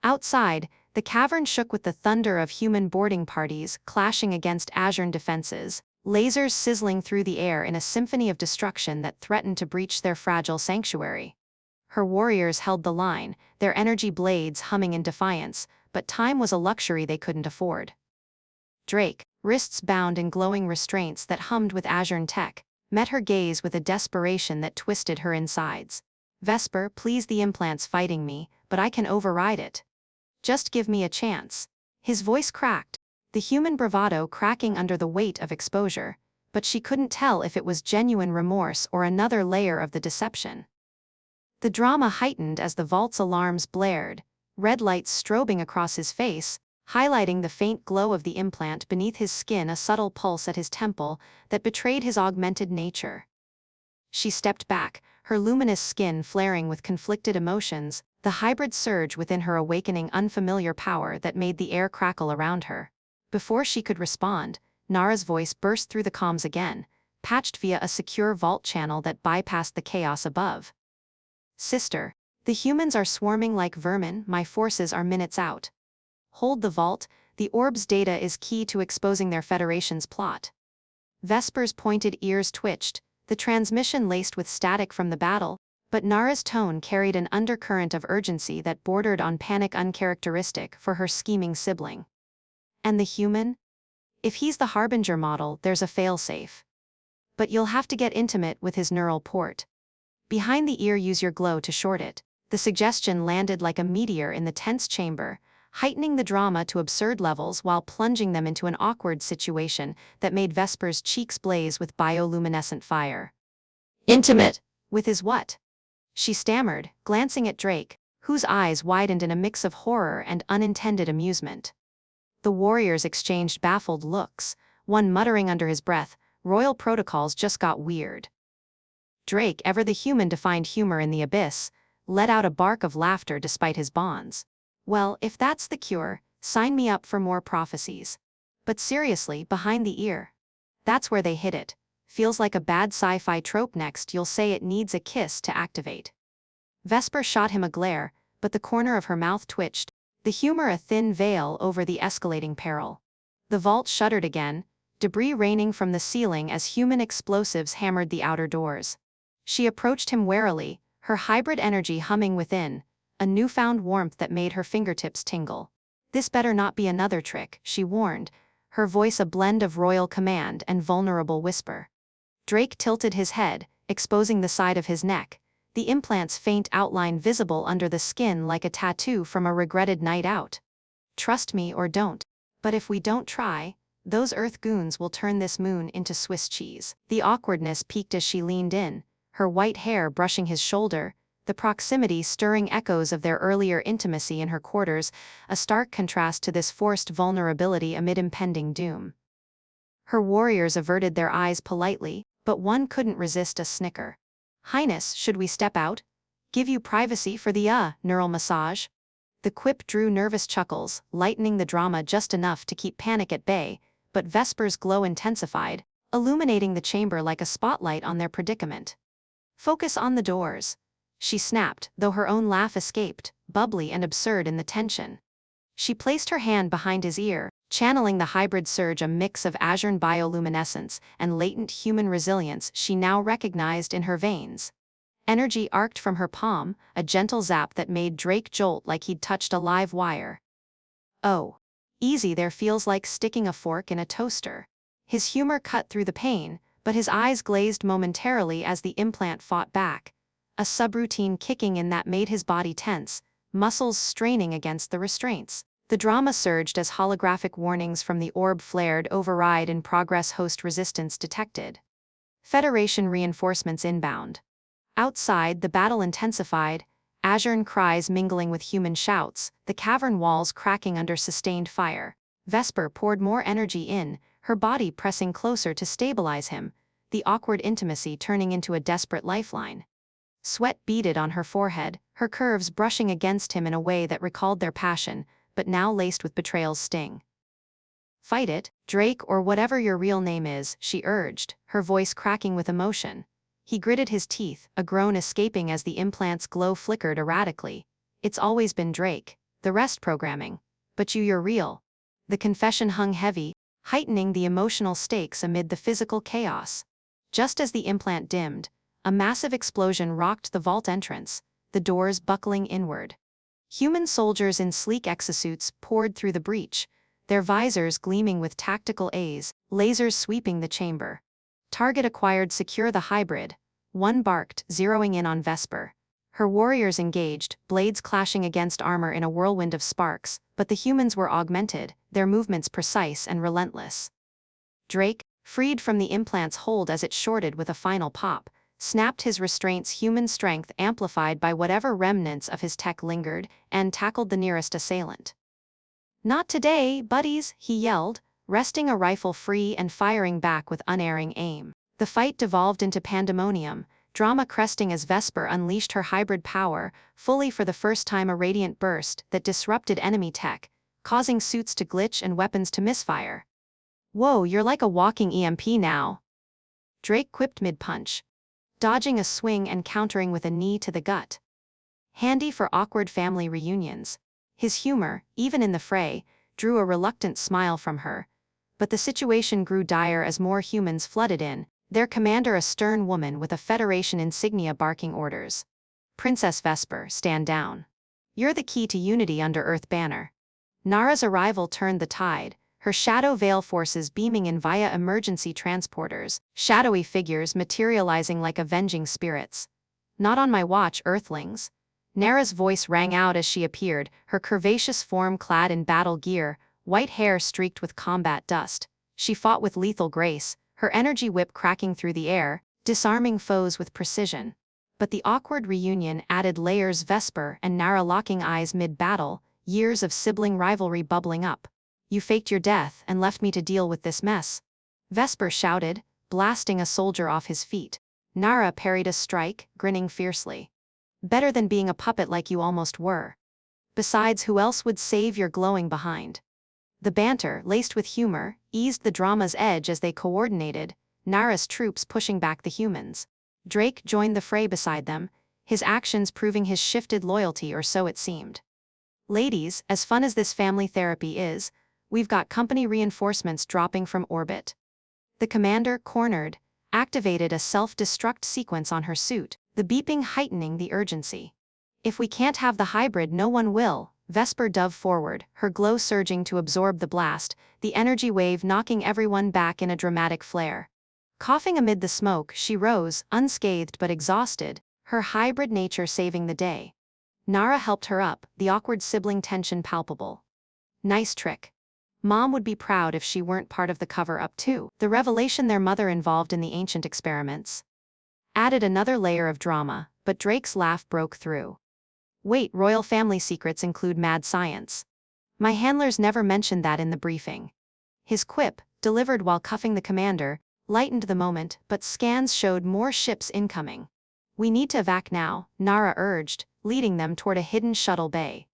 Outside, the cavern shook with the thunder of human boarding parties clashing against Azuren defenses, lasers sizzling through the air in a symphony of destruction that threatened to breach their fragile sanctuary. Her warriors held the line, their energy blades humming in defiance, but time was a luxury they couldn't afford. Drake, wrists bound in glowing restraints that hummed with Azuren tech, met her gaze with a desperation that twisted her insides. Vesper, please, the implant's fighting me, but I can override it. Just give me a chance. His voice cracked, the human bravado cracking under the weight of exposure, but she couldn't tell if it was genuine remorse or another layer of the deception. The drama heightened as the vault's alarms blared, red lights strobing across his face, highlighting the faint glow of the implant beneath his skin, a subtle pulse at his temple that betrayed his augmented nature. She stepped back, her luminous skin flaring with conflicted emotions, the hybrid surge within her awakening unfamiliar power that made the air crackle around her. Before she could respond, Nara's voice burst through the comms again, patched via a secure vault channel that bypassed the chaos above. Sister, the humans are swarming like vermin, my forces are minutes out. Hold the vault, the orb's data is key to exposing their Federation's plot. Vesper's pointed ears twitched, the transmission laced with static from the battle, but Nara's tone carried an undercurrent of urgency that bordered on panic, uncharacteristic for her scheming sibling. And the human? If he's the Harbinger model, there's a failsafe. But you'll have to get intimate with his neural port. Behind the ear, use your glow to short it. The suggestion landed like a meteor in the tense chamber, heightening the drama to absurd levels while plunging them into an awkward situation that made Vesper's cheeks blaze with bioluminescent fire. Intimate? With his what? She stammered, glancing at Drake, whose eyes widened in a mix of horror and unintended amusement. The warriors exchanged baffled looks, one muttering under his breath, "Royal protocols just got weird." Drake, ever the human to find humor in the abyss, let out a bark of laughter despite his bonds. Well, if that's the cure, sign me up for more prophecies. But seriously, behind the ear. That's where they hit it. Feels like a bad sci-fi trope. Next, you'll say it needs a kiss to activate. Vesper shot him a glare, but the corner of her mouth twitched, the humor a thin veil over the escalating peril. The vault shuddered again, debris raining from the ceiling as human explosives hammered the outer doors. She approached him warily, her hybrid energy humming within, a newfound warmth that made her fingertips tingle. "This better not be another trick," she warned, her voice a blend of royal command and vulnerable whisper. Drake tilted his head, exposing the side of his neck, the implant's faint outline visible under the skin like a tattoo from a regretted night out. "Trust me or don't. But if we don't try, those Earth goons will turn this moon into Swiss cheese." The awkwardness peaked as she leaned in, her white hair brushing his shoulder, the proximity stirring echoes of their earlier intimacy in her quarters, a stark contrast to this forced vulnerability amid impending doom. Her warriors averted their eyes politely, but one couldn't resist a snicker. "Highness, should we step out? Give you privacy for the neural massage?" The quip drew nervous chuckles, lightening the drama just enough to keep panic at bay, but Vesper's glow intensified, illuminating the chamber like a spotlight on their predicament. "Focus on the doors," she snapped, though her own laugh escaped, bubbly and absurd in the tension. She placed her hand behind his ear, channeling the hybrid surge, a mix of Azuren bioluminescence and latent human resilience she now recognized in her veins. Energy arced from her palm, a gentle zap that made Drake jolt like he'd touched a live wire. "Oh. Easy there, feels like sticking a fork in a toaster." His humor cut through the pain, but his eyes glazed momentarily as the implant fought back, a subroutine kicking in that made his body tense, muscles straining against the restraints. The drama surged as holographic warnings from the orb flared, override in progress, host resistance detected. Federation reinforcements inbound. Outside, the battle intensified, Azuren cries mingling with human shouts, the cavern walls cracking under sustained fire. Vesper poured more energy in, her body pressing closer to stabilize him, the awkward intimacy turning into a desperate lifeline. Sweat beaded on her forehead, her curves brushing against him in a way that recalled their passion, but now laced with betrayal's sting. "Fight it, Drake, or whatever your real name is," she urged, her voice cracking with emotion. He gritted his teeth, a groan escaping as the implant's glow flickered erratically. "It's always been Drake, the rest programming. But you're real." The confession hung heavy, heightening the emotional stakes amid the physical chaos. Just as the implant dimmed, a massive explosion rocked the vault entrance, the doors buckling inward. Human soldiers in sleek exosuits poured through the breach, their visors gleaming with tactical A's, lasers sweeping the chamber. "Target acquired, secure the hybrid," one barked, zeroing in on Vesper. Her warriors engaged, blades clashing against armor in a whirlwind of sparks, but the humans were augmented, their movements precise and relentless. Drake, freed from the implant's hold as it shorted with a final pop, snapped his restraints, human strength amplified by whatever remnants of his tech lingered, and tackled the nearest assailant. "Not today, buddies," he yelled, wresting a rifle free and firing back with unerring aim. The fight devolved into pandemonium, drama cresting as Vesper unleashed her hybrid power, fully for the first time, a radiant burst that disrupted enemy tech, causing suits to glitch and weapons to misfire. "Whoa, you're like a walking EMP now," Drake quipped mid-punch, dodging a swing and countering with a knee to the gut. Handy for awkward family reunions. His humor, even in the fray, drew a reluctant smile from her. But the situation grew dire as more humans flooded in, their commander a stern woman with a Federation insignia barking orders. "Princess Vesper, stand down. You're the key to unity under Earth banner." Nara's arrival turned the tide, her shadow veil forces beaming in via emergency transporters, shadowy figures materializing like avenging spirits. "Not on my watch, Earthlings." Nara's voice rang out as she appeared, her curvaceous form clad in battle gear, white hair streaked with combat dust. She fought with lethal grace, her energy whip cracking through the air, disarming foes with precision. But the awkward reunion added layers, Vesper and Nara locking eyes mid-battle, years of sibling rivalry bubbling up. "You faked your death and left me to deal with this mess," Vesper shouted, blasting a soldier off his feet. Nara parried a strike, grinning fiercely. "Better than being a puppet like you almost were. Besides, who else would save your glowing behind?" The banter, laced with humor, eased the drama's edge as they coordinated, Nara's troops pushing back the humans. Drake joined the fray beside them, his actions proving his shifted loyalty, or so it seemed. "Ladies, as fun as this family therapy is, we've got company reinforcements dropping from orbit." The commander, cornered, activated a self-destruct sequence on her suit, the beeping heightening the urgency. If we can't have the hybrid, no one will. Vesper dove forward, her glow surging to absorb the blast, the energy wave knocking everyone back in a dramatic flare. Coughing amid the smoke, she rose, unscathed but exhausted, her hybrid nature saving the day. Nara helped her up, the awkward sibling tension palpable. Nice trick. Mom would be proud if she weren't part of the cover-up too. The revelation their mother involved in the ancient experiments added another layer of drama, but Drake's laugh broke through. Wait, royal family secrets include mad science. My handlers never mentioned that in the briefing. His quip, delivered while cuffing the commander, lightened the moment, but scans showed more ships incoming. We need to evac now, Nara urged, leading them toward a hidden shuttle bay.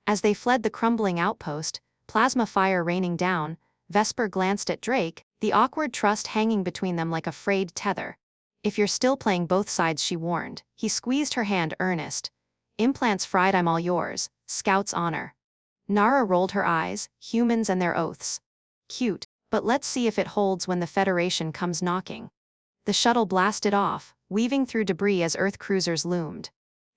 As they fled the crumbling outpost, plasma fire raining down, Vesper glanced at Drake, the awkward trust hanging between them like a frayed tether. If you're still playing both sides, she warned. He squeezed her hand, earnest. Implants fried, I'm all yours, Scout's honor. Nara rolled her eyes, humans and their oaths. Cute, but let's see if it holds when the Federation comes knocking. The shuttle blasted off, weaving through debris as Earth cruisers loomed.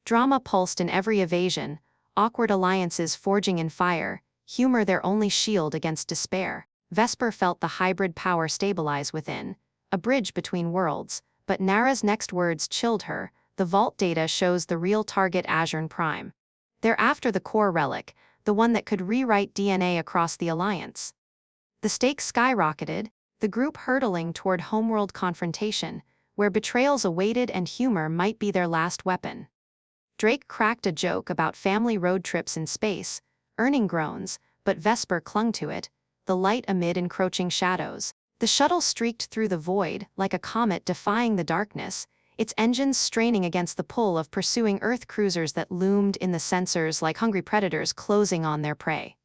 Drama pulsed in every evasion, awkward alliances forging in fire, humor their only shield against despair. Vesper felt the hybrid power stabilize within, a bridge between worlds, but Nara's next words chilled her. The vault data shows the real target Azuren Prime. They're after the core relic, the one that could rewrite DNA across the Alliance. The stakes skyrocketed, the group hurtling toward homeworld confrontation, where betrayals awaited and humor might be their last weapon. Drake cracked a joke about family road trips in space, earning groans, but Vesper clung to it, the light amid encroaching shadows. The shuttle streaked through the void, like a comet defying the darkness, its engines straining against the pull of pursuing Earth cruisers that loomed in the sensors like hungry predators closing on their prey.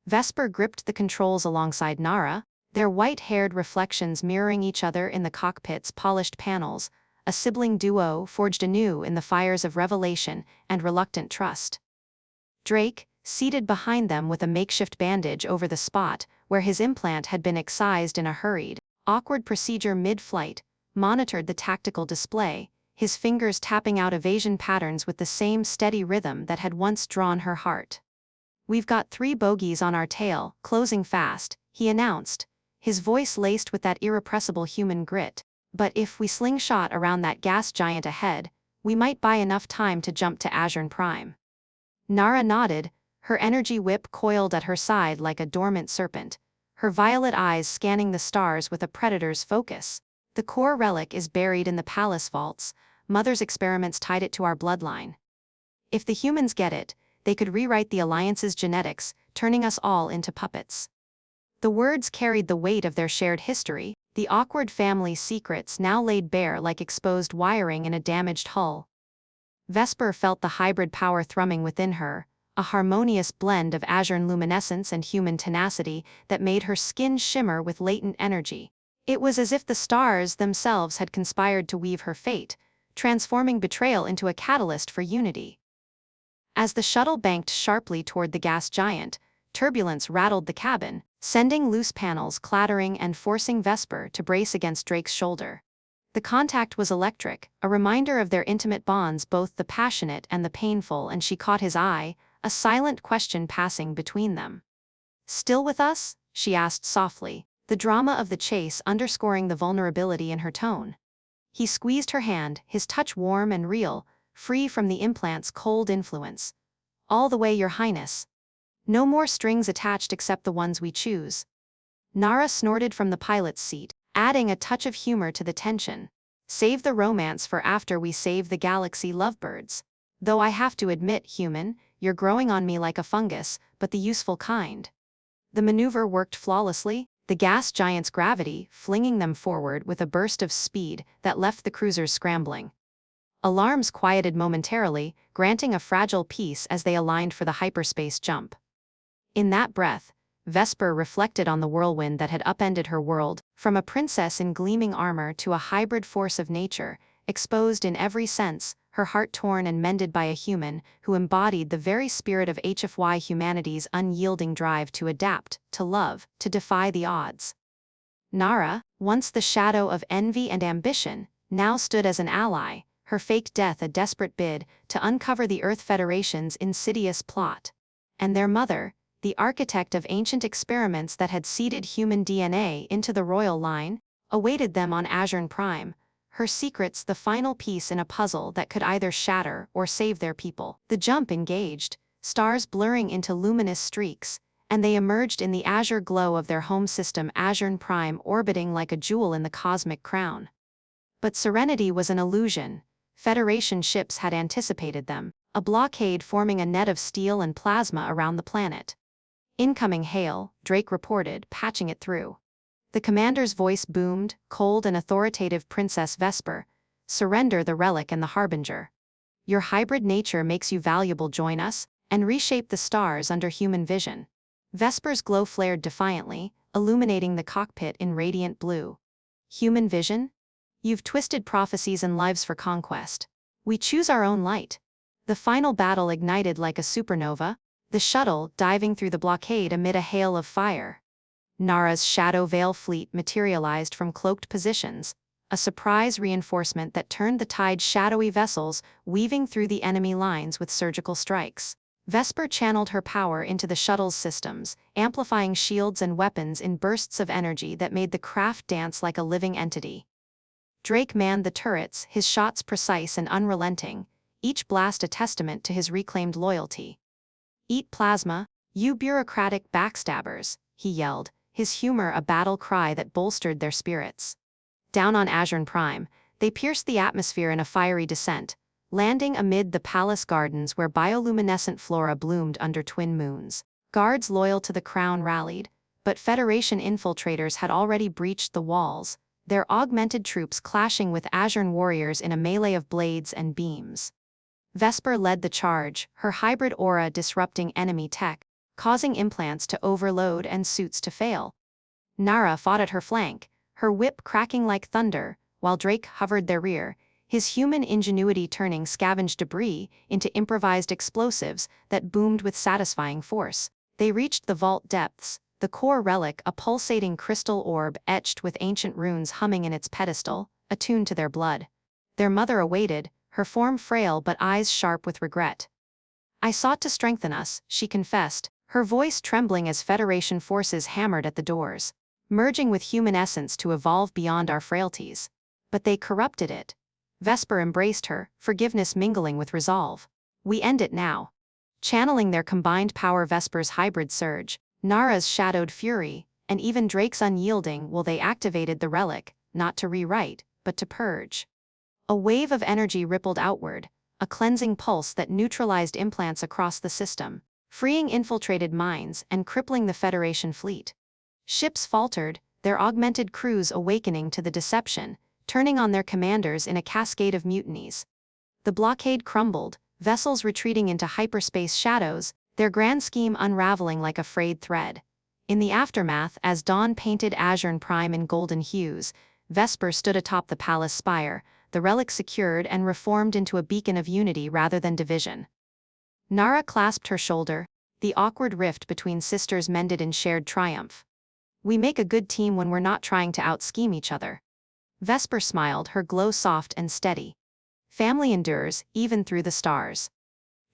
Vesper gripped the controls alongside Nara, their white-haired reflections mirroring each other in the cockpit's polished panels, a sibling duo forged anew in the fires of revelation and reluctant trust. Drake, seated behind them with a makeshift bandage over the spot where his implant had been excised in a hurried, awkward procedure mid-flight, monitored the tactical display, his fingers tapping out evasion patterns with the same steady rhythm that had once drawn her heart. We've got 3 bogeys on our tail, closing fast, he announced, his voice laced with that irrepressible human grit. But if we slingshot around that gas giant ahead, we might buy enough time to jump to Azuren Prime. Nara nodded, her energy whip coiled at her side like a dormant serpent, her violet eyes scanning the stars with a predator's focus. The core relic is buried in the palace vaults, Mother's experiments tied it to our bloodline. If the humans get it, they could rewrite the Alliance's genetics, turning us all into puppets. The words carried the weight of their shared history, the awkward family secrets now laid bare like exposed wiring in a damaged hull. Vesper felt the hybrid power thrumming within her, a harmonious blend of Azuren luminescence and human tenacity that made her skin shimmer with latent energy. It was as if the stars themselves had conspired to weave her fate, transforming betrayal into a catalyst for unity. As the shuttle banked sharply toward the gas giant, turbulence rattled the cabin, sending loose panels clattering and forcing Vesper to brace against Drake's shoulder. The contact was electric, a reminder of their intimate bonds, both the passionate and the painful, and she caught his eye, a silent question passing between them. "Still with us?" she asked softly, the drama of the chase underscoring the vulnerability in her tone. He squeezed her hand, his touch warm and real, free from the implant's cold influence. "All the way, Your Highness. No more strings attached except the ones we choose." Nara snorted from the pilot's seat, adding a touch of humor to the tension. "Save the romance for after we save the galaxy, lovebirds. Though I have to admit, human, you're growing on me like a fungus, but the useful kind." The maneuver worked flawlessly, the gas giant's gravity flinging them forward with a burst of speed that left the cruisers scrambling. Alarms quieted momentarily, granting a fragile peace as they aligned for the hyperspace jump. In that breath, Vesper reflected on the whirlwind that had upended her world, from a princess in gleaming armor to a hybrid force of nature, exposed in every sense, her heart torn and mended by a human who embodied the very spirit of HFY humanity's unyielding drive to adapt, to love, to defy the odds. Nara, once the shadow of envy and ambition, now stood as an ally, her fake death a desperate bid to uncover the Earth Federation's insidious plot. And their mother, the architect of ancient experiments that had seeded human DNA into the royal line, awaited them on Azuren Prime, her secrets the final piece in a puzzle that could either shatter or save their people. The jump engaged, stars blurring into luminous streaks, and they emerged in the azure glow of their home system Azuren Prime orbiting like a jewel in the cosmic crown. But serenity was an illusion. Federation ships had anticipated them, a blockade forming a net of steel and plasma around the planet. "Incoming hail," Drake reported, patching it through. The commander's voice boomed, cold and authoritative. "Princess Vesper, surrender the relic and the harbinger. Your hybrid nature makes you valuable. Join us, and reshape the stars under human vision." Vesper's glow flared defiantly, illuminating the cockpit in radiant blue. "Human vision? You've twisted prophecies and lives for conquest. We choose our own light." The final battle ignited like a supernova, the shuttle diving through the blockade amid a hail of fire. Nara's Shadow Veil fleet materialized from cloaked positions, a surprise reinforcement that turned the tide. Shadowy vessels weaving through the enemy lines with surgical strikes. Vesper channeled her power into the shuttle's systems, amplifying shields and weapons in bursts of energy that made the craft dance like a living entity. Drake manned the turrets, his shots precise and unrelenting, each blast a testament to his reclaimed loyalty. "Eat plasma, you bureaucratic backstabbers," he yelled, his humor a battle cry that bolstered their spirits. Down on Azuren Prime, they pierced the atmosphere in a fiery descent, landing amid the palace gardens where bioluminescent flora bloomed under twin moons. Guards loyal to the crown rallied, but Federation infiltrators had already breached the walls, their augmented troops clashing with Azuren warriors in a melee of blades and beams. Vesper led the charge, her hybrid aura disrupting enemy tech, causing implants to overload and suits to fail. Nara fought at her flank, her whip cracking like thunder, while Drake hovered their rear, his human ingenuity turning scavenged debris into improvised explosives that boomed with satisfying force. They reached the vault depths, the core relic a pulsating crystal orb etched with ancient runes humming in its pedestal, attuned to their blood. Their mother awaited, her form frail but eyes sharp with regret. "I sought to strengthen us," she confessed, her voice trembling as Federation forces hammered at the doors, "merging with human essence to evolve beyond our frailties. But they corrupted it." Vesper embraced her, forgiveness mingling with resolve. "We end it now." Channeling their combined power, Vesper's hybrid surge, Nara's shadowed fury, and even Drake's unyielding will, they activated the relic, not to rewrite, but to purge. A wave of energy rippled outward, a cleansing pulse that neutralized implants across the system, freeing infiltrated minds and crippling the Federation fleet. Ships faltered, their augmented crews awakening to the deception, turning on their commanders in a cascade of mutinies. The blockade crumbled, vessels retreating into hyperspace shadows, their grand scheme unraveling like a frayed thread. In the aftermath, as dawn painted Azuren Prime in golden hues, Vesper stood atop the palace spire, the relic secured and reformed into a beacon of unity rather than division. Nara clasped her shoulder, the awkward rift between sisters mended in shared triumph. "We make a good team when we're not trying to out-scheme each other." Vesper smiled, her glow soft and steady. "Family endures, even through the stars."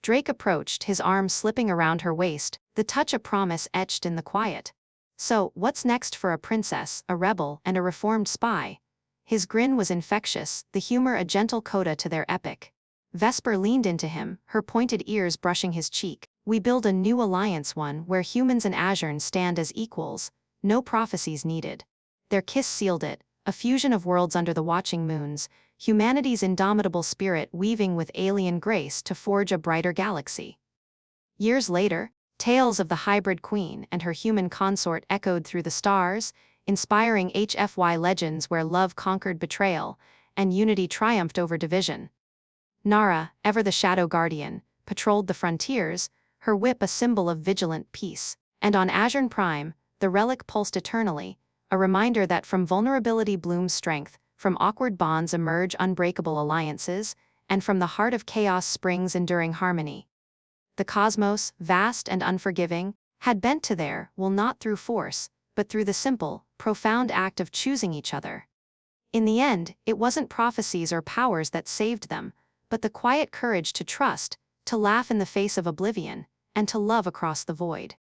Drake approached, his arm slipping around her waist, the touch a promise etched in the quiet. "So, what's next for a princess, a rebel, and a reformed spy?" His grin was infectious, the humor a gentle coda to their epic. Vesper leaned into him, her pointed ears brushing his cheek. "We build a new alliance, one where humans and Azuren stand as equals, no prophecies needed." Their kiss sealed it, a fusion of worlds under the watching moons, humanity's indomitable spirit weaving with alien grace to forge a brighter galaxy. Years later, tales of the hybrid queen and her human consort echoed through the stars, inspiring HFY legends where love conquered betrayal, and unity triumphed over division. Nara, ever the shadow guardian, patrolled the frontiers, her whip a symbol of vigilant peace, and on Azuren Prime, the relic pulsed eternally, a reminder that from vulnerability blooms strength, from awkward bonds emerge unbreakable alliances, and from the heart of chaos springs enduring harmony. The cosmos, vast and unforgiving, had bent to their will not through force, but through the simple, profound act of choosing each other. In the end, it wasn't prophecies or powers that saved them, but the quiet courage to trust, to laugh in the face of oblivion, and to love across the void.